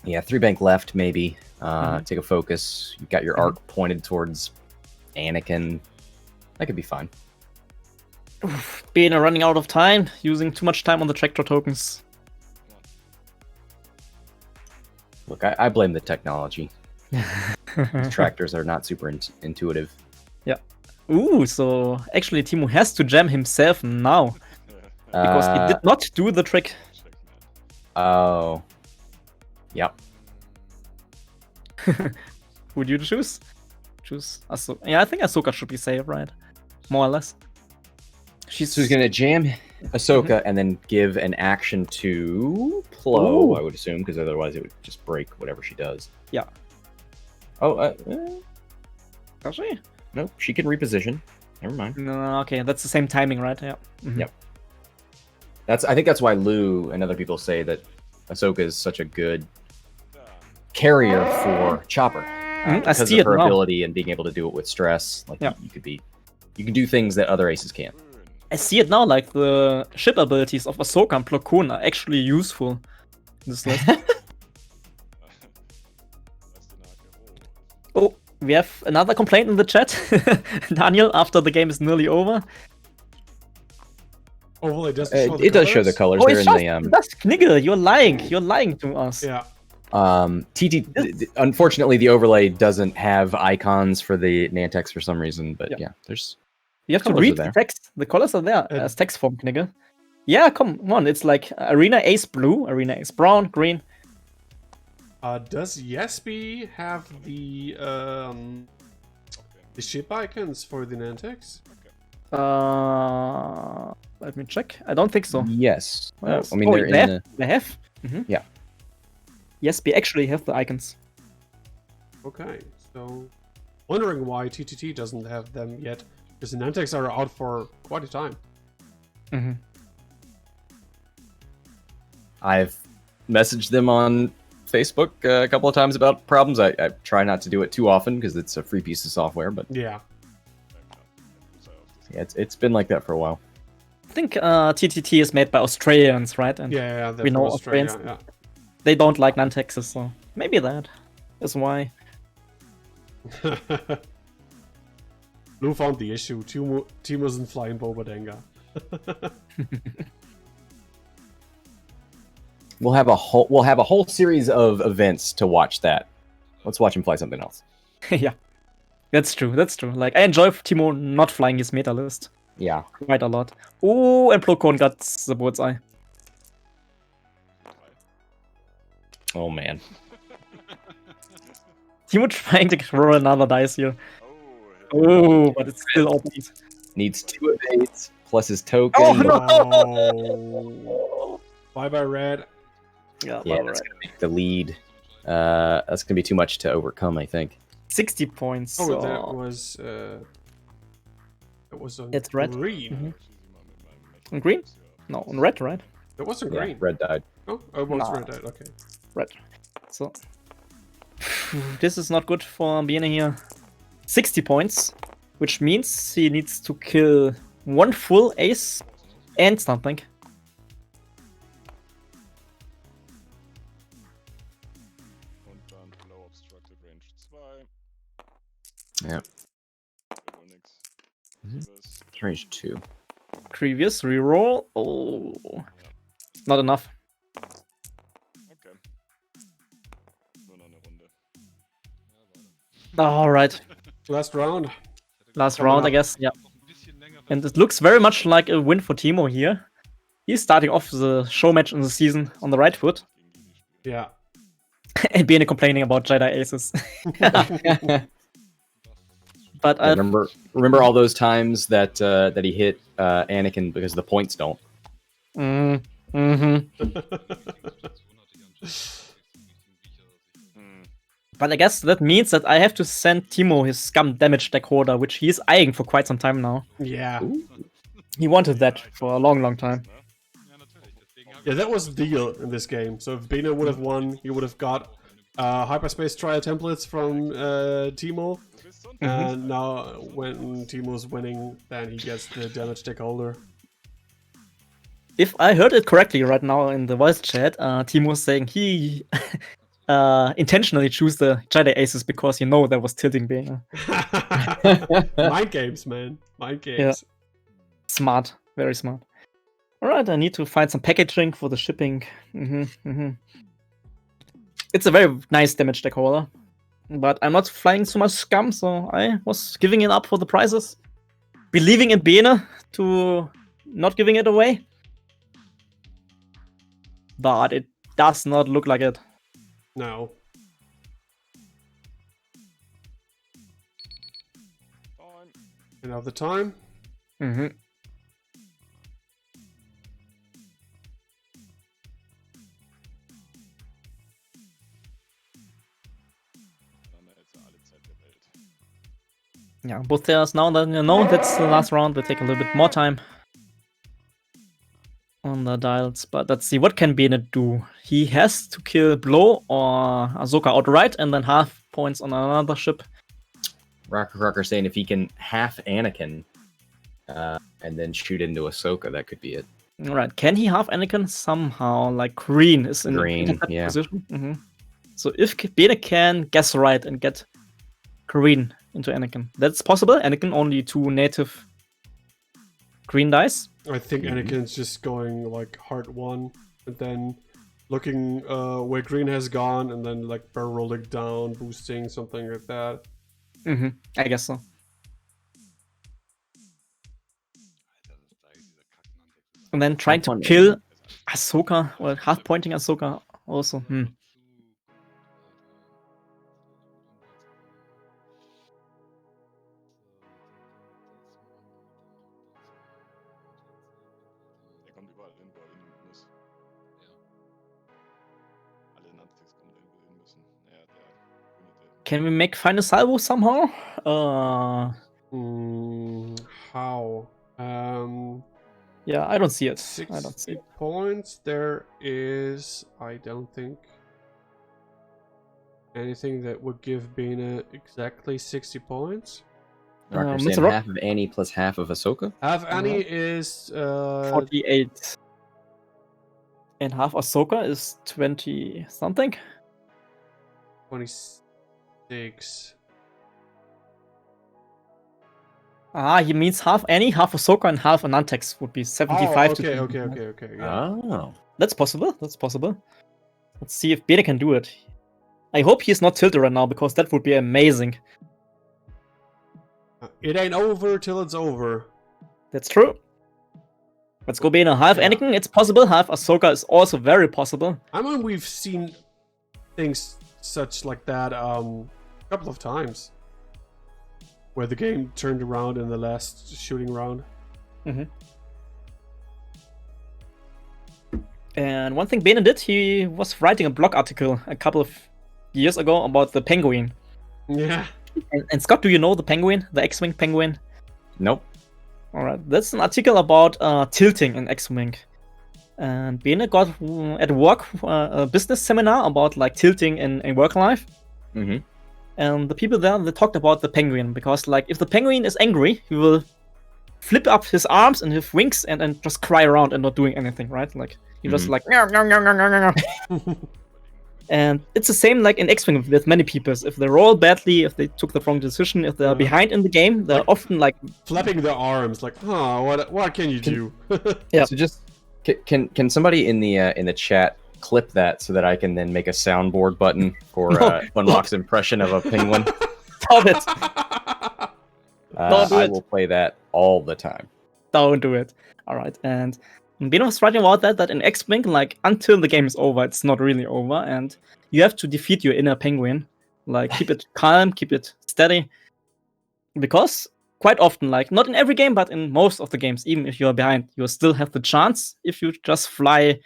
Yeah, 3 bank left, maybe. Take a focus. You got your arc pointed towards Anakin. That could be fine. Bene running out of time, using too much time on the tractor tokens. Look, I blame the technology. These tractors are not super intuitive. Yeah. Ooh, so actually Timo has to jam himself now. Because he did not do the trick. Oh. Yep. Who do you choose? Choose Ahsoka. Yeah, I think Ahsoka should be safe, right? More or less. She's going to jam Ahsoka and then give an action to Plo, Ooh. I would assume, because otherwise it would just break whatever she does. Yeah. Oh, Does she? no, she can reposition. Never mind. No, okay, that's the same timing, right? Yeah. Yep. I think that's why Lou and other people say that Ahsoka is such a good carrier for Chopper. I Because see of it her now. ability and being able to do it with stress. Like, Yeah. you can do things that other aces can't. I see it now, like the ship abilities of Ahsoka and Plo Koon are actually useful in this list. Oh, we have another complaint in the chat. Daniel, after the game is nearly over. Oh, well, it doesn't show the It does show the colors. Oh, They're it in shows, the that's Knigge, you're lying. You're lying to us. Yeah. Unfortunately, the overlay doesn't have icons for the Nantex for some reason, but yeah, there's. You have to Colors read are the there. text. The colors are there as text form, Knigge. Yeah, come on. It's like Arena Ace blue, Arena Ace brown, green. Does Yesby have the ship icons for the Nantex? Let me check. I don't think so. Yes. Yes. I mean, they're in the. They have. Yeah. Yes, we actually have the icons. Okay, so wondering why TTT doesn't have them yet, because the Nantex are out for quite a time. I've messaged them on Facebook a couple of times about problems. I try not to do it too often because it's a free piece of software, but Yeah. yeah, it's been like that for a while. I think TTT is made by Australians, right? And Yeah, we know Australians. They don't like Nantexes, so maybe that is why. Lou found the issue. Timo isn't flying Boba Denga. We'll have a whole series of events to watch that. Let's watch him fly something else. Yeah, that's true. That's true. Like I enjoy Timo not flying his meta list Yeah. quite a lot. Oh, and Plokon got the bullseye. Oh man. Timo trying to roll another dice here. Oh, Oh, but it's still open. Needs 2 evades plus his token. Oh, no. Oh. Bye-bye, red. Yeah, Yeah, that's gonna make the lead. That's gonna be too much to overcome, I think. 60 points. Oh, so that was on It's red. green. On green? No, on red, right? That was on Yeah, green. red died. Oh, it was Nah. red. Died. Okay. Red. So this is not good for Bene here. 60 points, which means he needs to kill 1 full ace and something. Und dann Low Obstructed Range 2. Ja. Wohl nix. Mhm. Grievous. Range 2. Grievous reroll. Oh, not enough. Okay. Nur noch eine Runde. All right, Last round. last Coming round, I up. guess. Yeah, and it looks very much like a win for Timo here. He's starting off the show match in the season on the right foot, Yeah. and Bene complaining about Jedi aces. But Yeah, remember all those times that that he hit Anakin because the points don't. But I guess that means that I have to send Timo his scum damage deck holder, which he is eyeing for quite some time now. Yeah. He wanted that for a long, long time. Yeah, that was the deal in this game. So if Bene would have won, he would have got hyperspace trial templates from Timo. And now when Timo's winning, then he gets the damage deck holder. If I heard it correctly right now in the voice chat, Timo's saying he intentionally choose the Jedi aces because that was tilting Bene. Mind games, man. Mind games. Yeah. Smart. Very smart. Alright, I need to find some packaging for the shipping. It's a very nice damage deck holder. But I'm not flying so much scum, so I was giving it up for the prizes. Believing in Bene to not giving it away. But it does not look like it. No. Fine. Another time. Dann hätte alle Zeit der Welt. Yeah, both players now that that's the last round. We'll take a little bit more time on the dials, but let's see what can Bene do. He has to kill Blow or Ahsoka outright, and then half points on another ship. Rocker saying if he can half Anakin and then shoot into Ahsoka, that could be it. All right, can he half Anakin somehow? Like green is in Green, yeah. position. So if Bene can guess right and get green into Anakin, that's possible. Anakin only 2 native green dice. I think Anakin's just going like heart 1 and then looking where green has gone and then like barrel rolling down, boosting, something like that. I guess so. And then trying to kill Ahsoka or half pointing Ahsoka also. Er kommt überall hin, wo er hin muss. Ja. Alle Nantex kommen dahin, wo sie hin müssen. Naja, der Grüne, Can we make final salvo somehow? How? Yeah, I don't see it. 60 I don't see it. points. There is, I don't think, anything that would give Bene exactly 60 points. Rocker Mr. saying Rock- half of Annie plus half of Ahsoka. Half Annie is 48. And half Ahsoka is 20 something. 26. He means half Annie, half Ahsoka, and half a Nantex would be 75 to 25. Okay. Yeah. Oh. That's possible. That's possible. Let's see if Bene can do it. I hope he's not tilted right now, because that would be amazing. It ain't over till it's over. That's true. Let's go Bene. Half Yeah. Anakin, it's possible. Half Ahsoka is also very possible. I mean, we've seen things such like that a couple of times, where the game turned around in the last shooting round. And one thing Bene did, he was writing a blog article a couple of years ago about the penguin. Yeah. And Scott, do you know the penguin? The X-Wing penguin? Nope. Alright, that's an article about tilting in X-Wing. And Bene got at work a business seminar about like tilting in work life. Mm-hmm. And the people there, they talked about the penguin, because like if the penguin is angry, he will flip up his arms and his wings and just cry around and not doing anything, right? Like you just like meow, meow, meow, meow, meow, meow. And it's the same like in X-Wing with many people. If they roll badly, if they took the wrong decision, if they're behind in the game, they're often like flapping their arms, like, oh, what can you do? Yeah. So just can somebody in the chat clip that so that I can then make a soundboard button for Funlock's impression of a penguin? Stop it! Don't do I it. will play that all the time. Don't do it. Alright, and Bene was writing about that in X-Wing, like, until the game is over, it's not really over, and you have to defeat your inner penguin. Like, keep it calm, keep it steady. Because, quite often, like, not in every game, but in most of the games, even if you are behind, you still have the chance if you just fly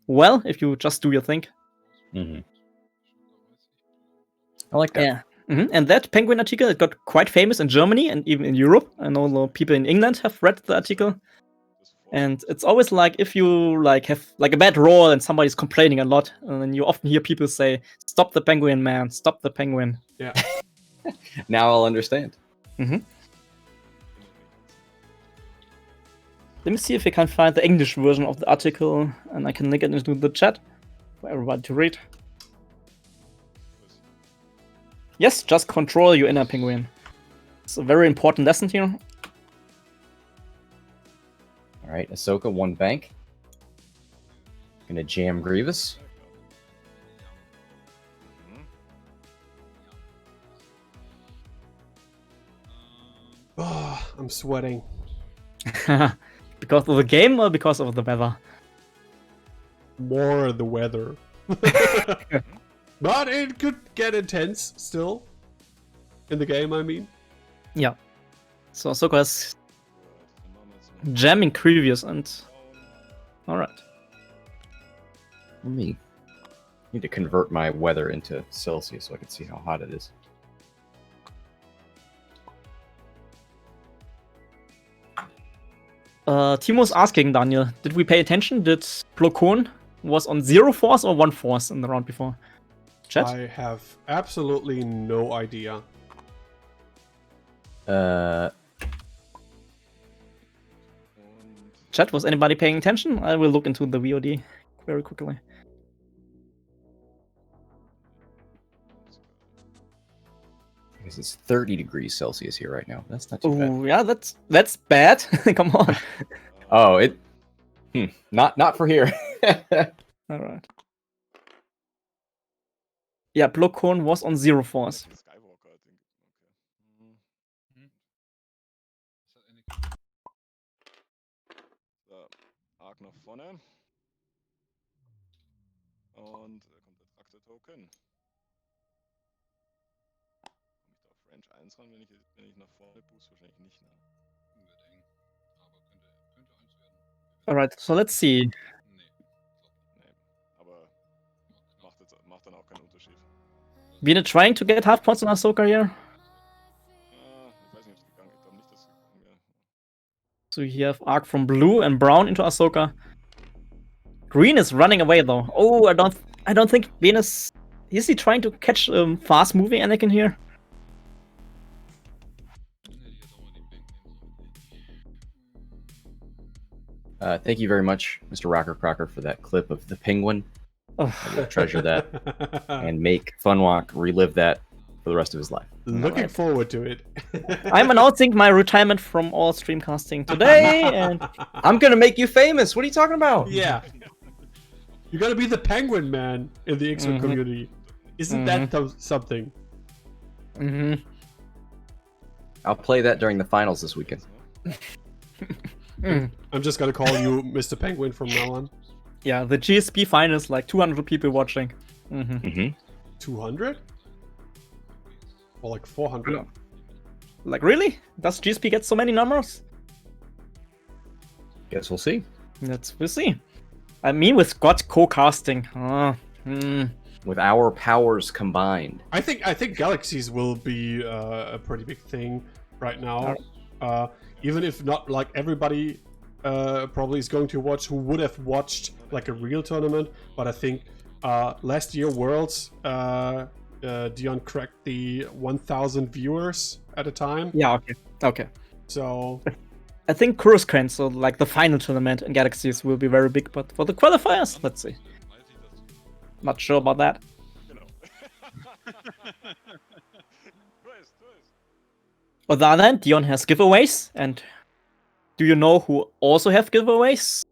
well, if you just do your thing. Mm-hmm. I like that. Yeah. And that penguin article, it got quite famous in Germany and even in Europe. I know the people in England have read the article. And it's always like if you like have like a bad roll and somebody's complaining a lot, and then you often hear people say, "Stop the penguin, man! Stop the penguin." Yeah. Now I'll understand. Let me see if I can find the English version of the article, and I can link it into the chat for everybody to read. Yes, just control your inner penguin. It's a very important lesson here. All right, Ahsoka, one bank. Gonna jam Grievous. Oh, I'm sweating. Because of the game or because of the weather? More the weather. But it could get intense still. In the game, I mean. Yeah. So Ahsoka is jamming Grievous and... Alright. Let me need to convert my weather into Celsius so I can see how hot it is. Timo's asking, Daniel, did we pay attention? Did Plo Koon was on 0 force or 1 force in the round before? Chat? I have absolutely no idea. Chat, was anybody paying attention? I will look into the VOD very quickly. Because it's 30 degrees Celsius here right now. That's not too bad. Oh, yeah, that's bad. Come on. Oh, it... Not for here. Alright. Yeah, Plo Koon was on 0 force. Skywalker, I think. Okay. So, Arc nach vorne. Und da kommt der Traktor-Token. Komme ich da auf Range 1 ran, wenn ich nach vorne boost? Wahrscheinlich nicht, ne? Wird eng. Aber könnte 1 werden. Alright, so let's see. Nee, aber macht dann auch keinen Unterschied. Bene trying to get half points on Ahsoka here. Ich weiß nicht, ob es gegangen ist. Ich glaube nicht, dass es gegangen wäre. So you have Arc from blue and brown into Ahsoka. Green is running away though. Oh, I don't think Bene is he trying to catch fast moving Anakin here? Thank you very much, Mr. Rocker Crocker, for that clip of the penguin. Oh. I will treasure that and make Funwalk relive that for the rest of his life. Looking forward to it. I'm announcing my retirement from all streamcasting today, and I'm gonna make you famous. What are you talking about? Yeah. You gotta be the penguin man in the X-Wing community. Isn't that something? I'll play that during the finals this weekend. I'm just gonna call you Mr. Penguin from now on. yeah, the GSP finals, like 200 people watching. 200? Or like 400? Like, really? Does GSP get so many numbers? Guess we'll see. We'll see. I mean, with Scott co-casting. With our powers combined. I think galaxies will be a pretty big thing right now. Even if not like everybody probably is going to watch who would have watched like a real tournament, but I think last year Worlds Dion cracked the 1,000 viewers at a time. Yeah, okay. So I think Coruscant, so like the final tournament in Galaxies will be very big, but for the qualifiers, let's see. Not sure about that. On the other hand, Dion has giveaways, and do you know who also have giveaways?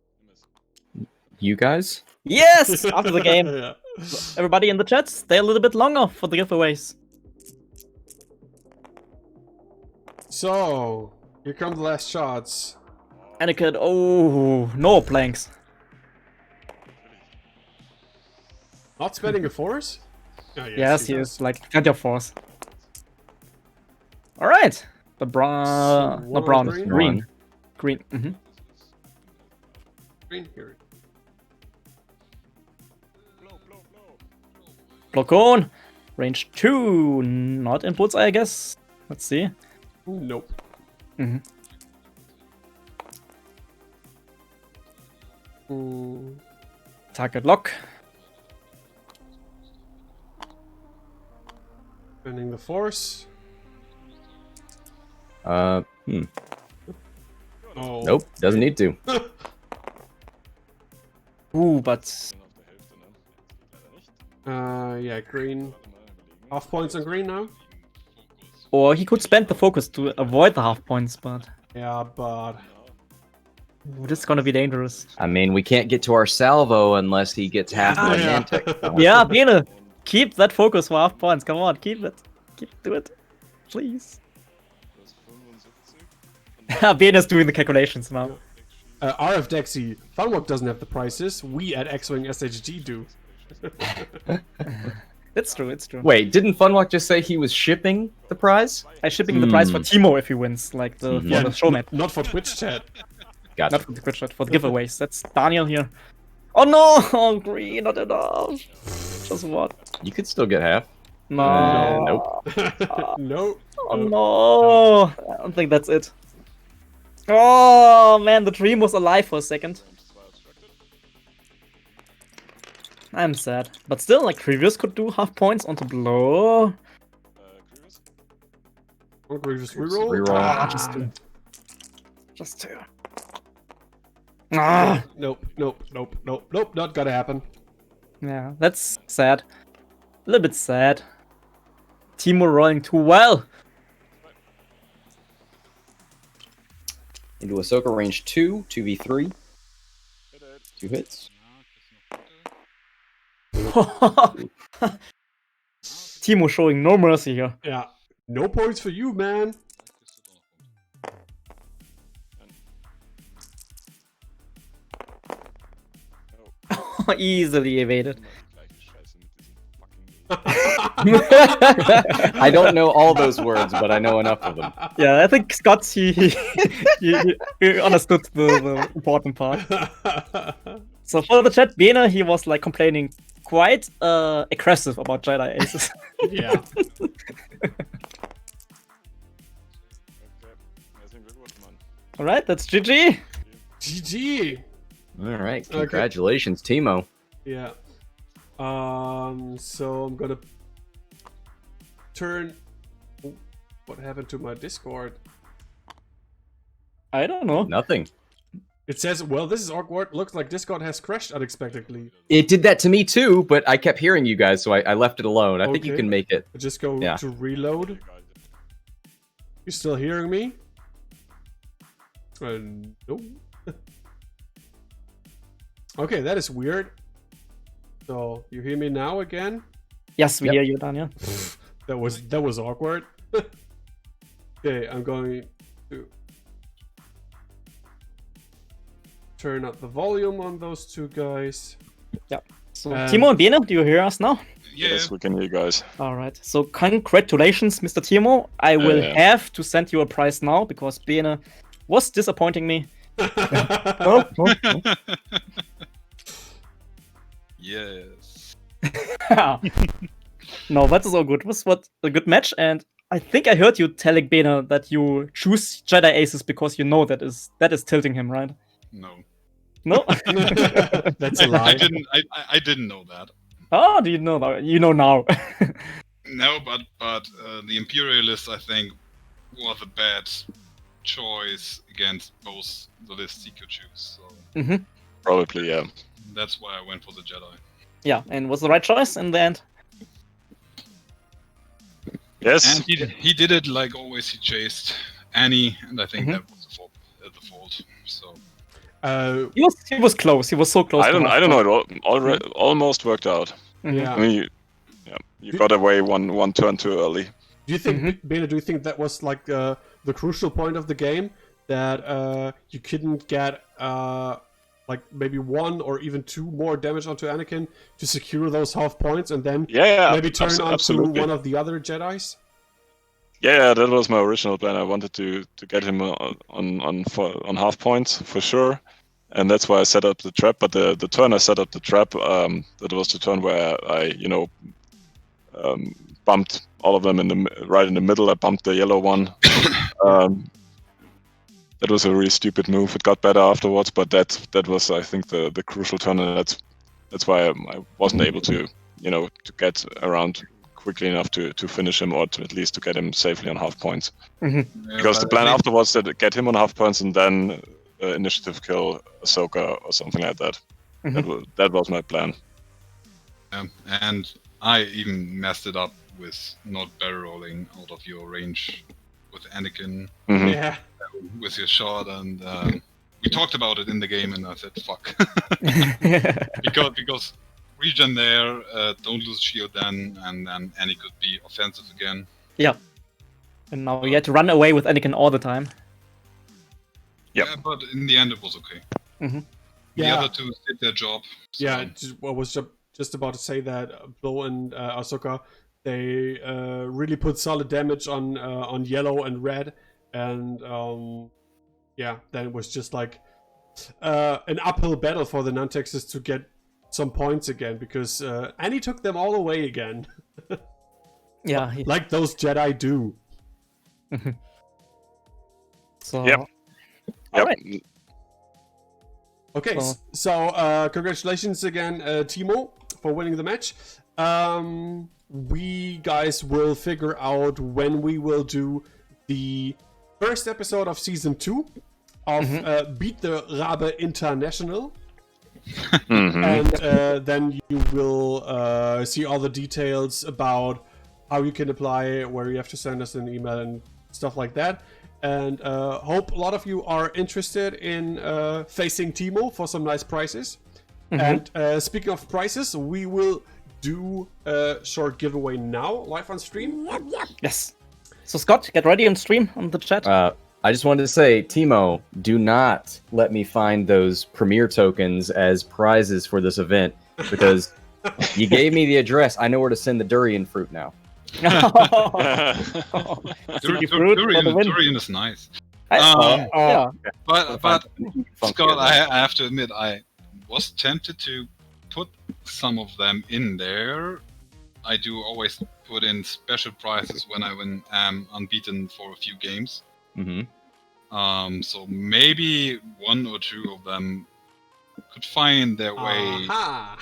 You guys? Yes! After the game. Yeah. Everybody in the chat, stay a little bit longer for the giveaways. So here come the last shots. Anakin, oh, no planks. Not spending a force? Oh, Yes, he is, like, at your force. Alright. The brown... So, not brown, green? green. Green, Green here. Block on. Range 2. Not in bullseye, I guess. Let's see. Nope. Target lock. Spending the force. Oh. Nope, doesn't need to. Ooh, but... Yeah, green. Half points on green now? Or he could spend the focus to avoid the half points, but... Yeah, but... Ooh, this is gonna be dangerous. I mean, we can't get to our salvo unless he gets half my Yeah. Nantex. Yeah, Bene, keep that focus for half points. Come on, keep it. Do it. Please. Bene's doing the calculations now. RF Dexy, Funwalk doesn't have the prices. We at X-Wing SHG do. It's true. Wait, didn't Funwalk just say he was shipping the prize? I'm shipping the prize for Timo if he wins, like the, for the showmatch. Not for Twitch chat. Gotcha. Not for the quick shot, for the giveaways. That's Daniel here. Oh no! Oh, green, not enough. Just what? You could still get half. No. Nope. No. Oh no! I don't think that's it. Oh man, the dream was alive for a second. I'm sad. But still, like, Grievous could do half points onto blow. Oh, Grievous reroll. Reroll. Just two. Ah! Nope, not gonna happen. Yeah, that's sad. A little bit sad. Timo rolling too well. Into Ahsoka range 2, 2v3. 2 hits. Timo showing no mercy here. Yeah. No points for you, man. Easily evaded. I don't know all those words, but I know enough of them. Yeah, I think Scott, he understood the important part. So for the chat, Bene, he was like complaining quite aggressive about Jedi aces. Yeah. Alright, that's GG. GG. All right, congratulations, Timo. Yeah. So I'm gonna turn. Oh, what happened to my Discord? I don't know. Nothing. It says, well, this is awkward. Looks like Discord has crashed unexpectedly. It did that to me too, but I kept hearing you guys, so I left it alone. I think you Okay. can make it. Just go to reload. You still hearing me? No. Okay, that is weird. So you hear me now again? Yes, we hear you, Daniel. That was awkward. Okay, I'm going to turn up the volume on those two guys. So, Timo and Bene, do you hear us now? Yeah. Yes, we can hear you guys. All right. So, congratulations, Mr. Timo. I will have to send you a prize now because Bene was disappointing me. Oh. Yes. No, that is all good. It was a good match, and I think I heard you telling Bene that you choose Jedi Aces because you know that is tilting him, right? No. No? That's a lie. I didn't know that. Oh, do you know that? You know now. No, but the Imperialist, I think, was a bad choice against both the lists he could choose. So Probably, yeah. that's why I went for the Jedi. Yeah, and was the right choice in the end. Yes. And he did it like always. He chased Annie, and I think that was the fault. So He was close. He was so close. I don't know. It almost worked out. Yeah. I mean, you got away one turn too early. Do you think, Bene, do you think that was like the crucial point of the game? That you couldn't get like maybe 1 or even 2 more damage onto Anakin to secure those half points and then maybe turn onto one of the other Jedis? Yeah, that was my original plan. I wanted to get him on half points for sure, and that's why I set up the trap. But the turn I set up the trap, that was the turn where I bumped all of them right in the middle. I bumped the yellow one. That was a really stupid move. It got better afterwards, but that was, I think, the crucial turn, and that's why I wasn't able to to get around quickly enough to finish him, or to at least to get him safely on half points. Because the plan afterwards to get him on half points and then initiative kill Ahsoka or something like that. That was my plan. And I even messed it up with not barrel rolling out of your range with Anakin. Yeah. With your shot, and we talked about it in the game, and I said, "Fuck," because regen there, don't lose shield then, and then Annie could be offensive again. Yeah, and now you had to run away with Anakin all the time. Yep. Yeah, but in the end, it was okay. The other two did their job. So. Yeah, I was just about to say that Blow and Ahsoka, they really put solid damage on yellow and red. And then it was just like an uphill battle for the Nantexes to get some points again, because Annie took them all away again. Yeah, like those Jedi do. So Yep. All right. Okay, so congratulations again, Timo, for winning the match. We guys will figure out when we will do the first episode of season 2 of Beat the Raabe International. And then you will see all the details about how you can apply, where you have to send us an email and stuff like that. And hope a lot of you are interested in facing Timo for some nice prizes. And speaking of prizes, we will do a short giveaway now, live on stream. Yes. So Scott, get ready and stream on the chat. I just wanted to say, Timo, do not let me find those premiere tokens as prizes for this event, because you gave me the address. I know where to send the durian fruit now. Durian is nice. Yeah. But Scott, I have to admit, I was tempted to put some of them in there. I do always put in special prizes when I win unbeaten for a few games. So maybe 1 or 2 of them could find their way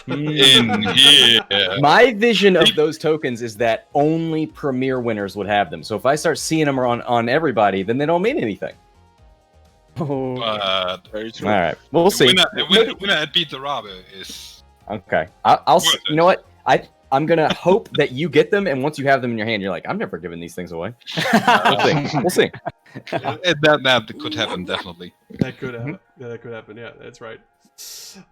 in here. My vision of those tokens is that only premier winners would have them. So if I start seeing them on everybody, then they don't mean anything. Oh. But Very true. All right, we'll see. winner at Beat the Raabe is Okay, I'll Worth it. you know what? I'm gonna hope that you get them, and once you have them in your hand, you're like, I'm never giving these things away. We'll see. that could happen definitely. That could happen. Yeah, that could happen. Yeah, that's right.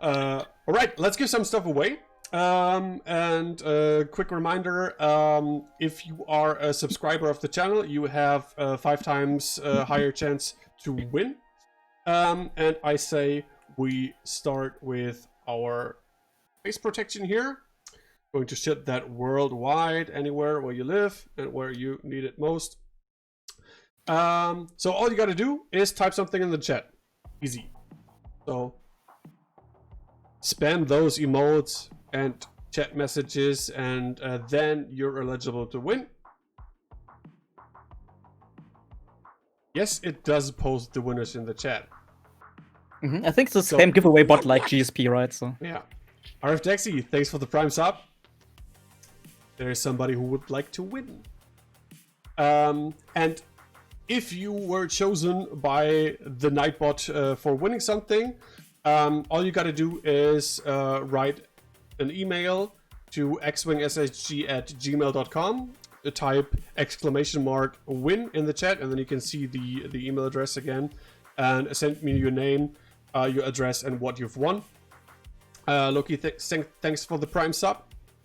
All right, let's give some stuff away. And quick reminder: if you are a subscriber of the channel, you have 5 times higher chance to win. And I say we start with our face protection here. Going to ship that worldwide, anywhere where you live and where you need it most. So all you got to do is type something in the chat. Easy. So spam those emotes and chat messages, and then you're eligible to win. Yes, it does post the winners in the chat. I think it's the same giveaway bot like GSP, right? So yeah. RF Dexy, thanks for the prime sub. There is somebody who would like to win. And if you were chosen by the Nightbot for winning something, all you got to do is write an email to xwingshg@gmail.com, type !win in the chat, and then you can see the email address again, and send me your name, your address, and what you've won. Loki, thanks for the prime sub.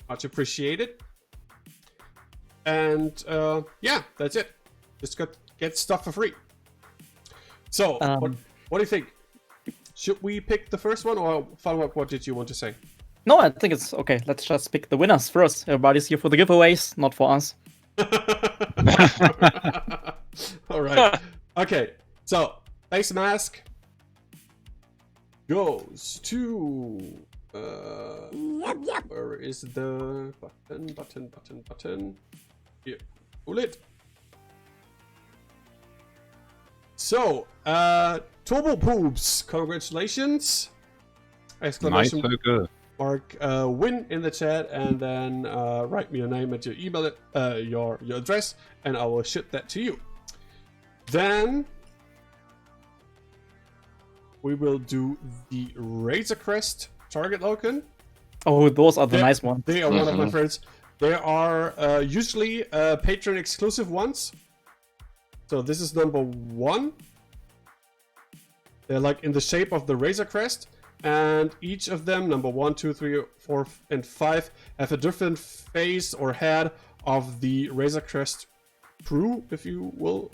Much appreciated. And yeah, that's it. Just get stuff for free. So, what do you think? Should we pick the first one, or what did you want to say? no, I think it's okay. Let's just pick the winners first. Everybody's here for the giveaways, not for us. All right. Okay. So, face mask goes to. Where is the button? Here. Pull it. So, Turbo Poops, congratulations! Exclamation mark win in the chat, and then write me your name and your email, your address, and I will ship that to you. Then we will do the Razor Crest target token. Oh, those are the nice ones. They are one of my favorites. There are usually patron exclusive ones. So this is number 1. They're like in the shape of the Razor Crest, and each of them, number 1, 2, 3, 4, and 5, have a different face or head of the Razor Crest crew, if you will,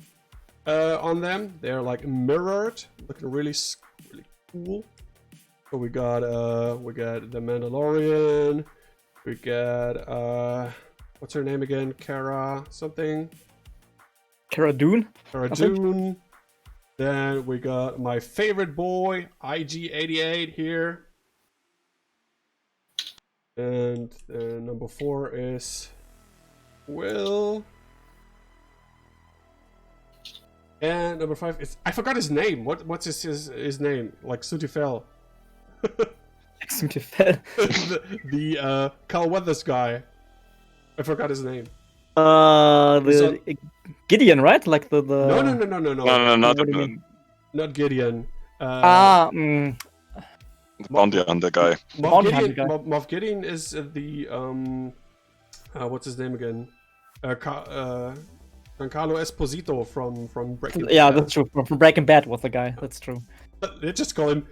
on them. They're like mirrored, looking really cool. So we got the Mandalorian. We got what's her name again? Cara something. Cara Dune. Cara Dune. Then we got my favorite boy, IG88 here. And number 4 is Will. And number 5 is, I forgot his name. What's his name? Like Sutifel. the Carl Weathers guy. I forgot his name. The Gideon, right? Like the No, not Gideon. The bounty hunter guy. Moff Gideon is the what's his name again? Giancarlo Esposito from Breaking Bad. Yeah, that's true. From Breaking Bad was the guy. That's true. Let's just call him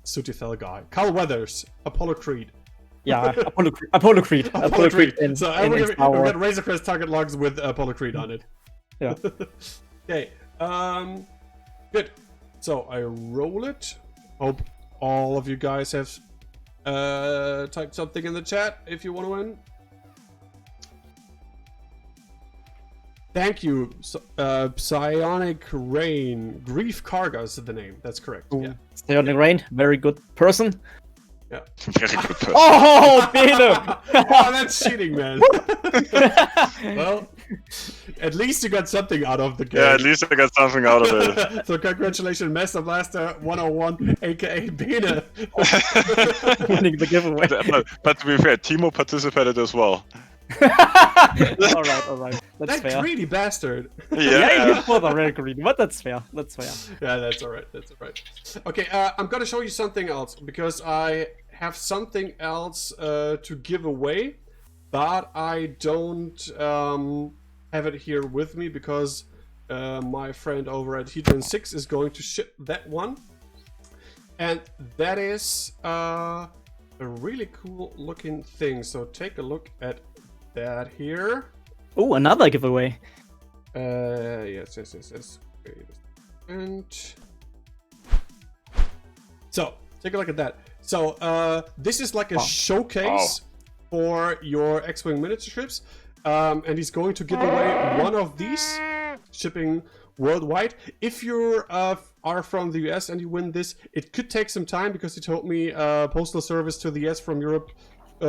Sutifel guy. Carl Weathers, Apollo Creed. Yeah, Apollo Creed. Apollo Creed. So we got Razor Crest target logs with Apollo Creed on it. Yeah. Okay. Good. So I roll it. Hope all of you guys have typed something in the chat if you want to win. Thank you, Psionic Rain. Grief Karga is the name. That's correct. Yeah. Psionic Rain, very good person. Yeah. Very good person. Oh, Bene! Oh, that's cheating, man. Well, at least you got something out of the game. Yeah, at least I got something out of it. So congratulations, Master Blaster 101, aka Bene. Winning the giveaway. But to be fair, Timo participated as well. All right. That's that fair. greedy bastard. Yeah, you both are very greedy, but that's fair. That's fair. Yeah, that's alright. That's alright. Okay, I'm gonna show you something else because I have something else to give away, but I don't have it here with me because my friend over at Hedron 6 is going to ship that one, and that is a really cool looking thing. So take a look at that here. Oh, another giveaway. Yes. Wait a second. So, take a look at that. So, this is like a showcase for your X-Wing miniature ships. And he's going to give away one of these, shipping worldwide. If you are from the US and you win this, it could take some time because he told me postal service to the US from Europe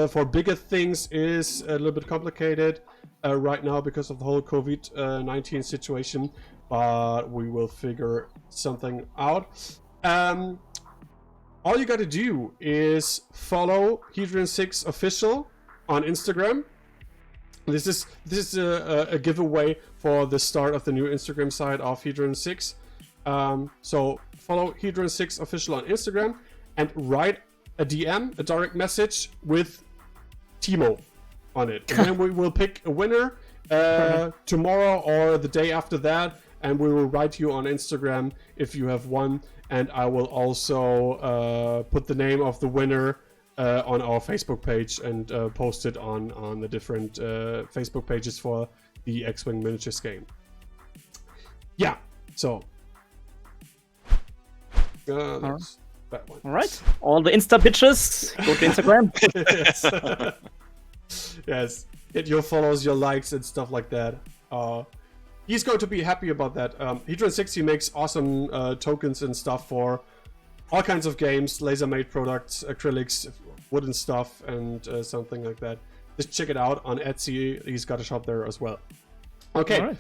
for bigger things is a little bit complicated right now because of the whole COVID-19 situation, but we will figure something out. All you gotta do is follow Hedron 6 official on Instagram. This is a giveaway for the start of the new Instagram site of Hedron 6. So follow Hedron 6 official on Instagram and write a DM, a direct message with Timo on it. And then we will pick a winner tomorrow or the day after that, and we will write you on Instagram if you have won. And I will also put the name of the winner on our Facebook page and post it on the different Facebook pages for the X-Wing miniatures game. Yeah, so that's that one. All right. All the Insta bitches, go to Instagram. Yes, get your follows, your likes, and stuff like that. He's going to be happy about that. Hedron 60 makes awesome tokens and stuff for all kinds of games, laser-made products, acrylics, wooden stuff, and something like that. Just check it out on Etsy. He's got a shop there as well. Okay. Right.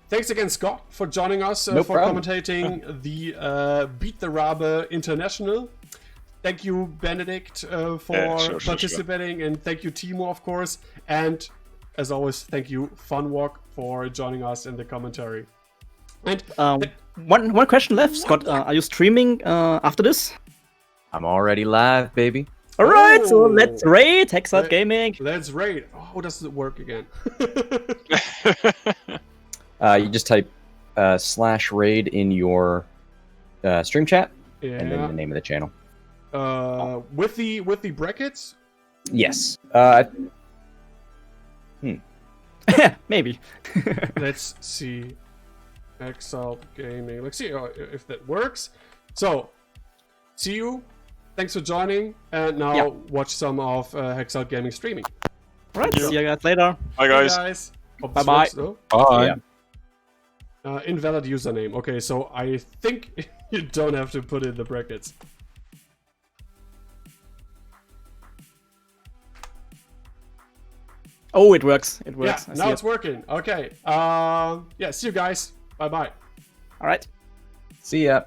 Thanks again, Scott, for joining us for commentating the Beat the Raabe International. Thank you, Benedict, for participating, and thank you, Timo, of course. And as always, thank you, Funwalk, for joining us in the commentary. And one question left, Scott. Are you streaming after this? I'm already live, baby. All right, so let's raid Hexalt Gaming. Let's raid. Oh, how does it work again? You just type /raid in your stream chat, and then the name of the channel. With the brackets? Yes. Maybe. Let's see. Hexalt Gaming. Let's see if that works. So, see you. Thanks for joining. And now watch some of Hexalt Gaming streaming. Right. See you guys later. Bye, guys. Hey guys. Bye-bye. Bye. Invalid username. Okay, so I think you don't have to put in the brackets. Oh, it works. It works. Yeah, now it's working. Okay. Yeah, see you guys. Bye-bye. All right. See ya.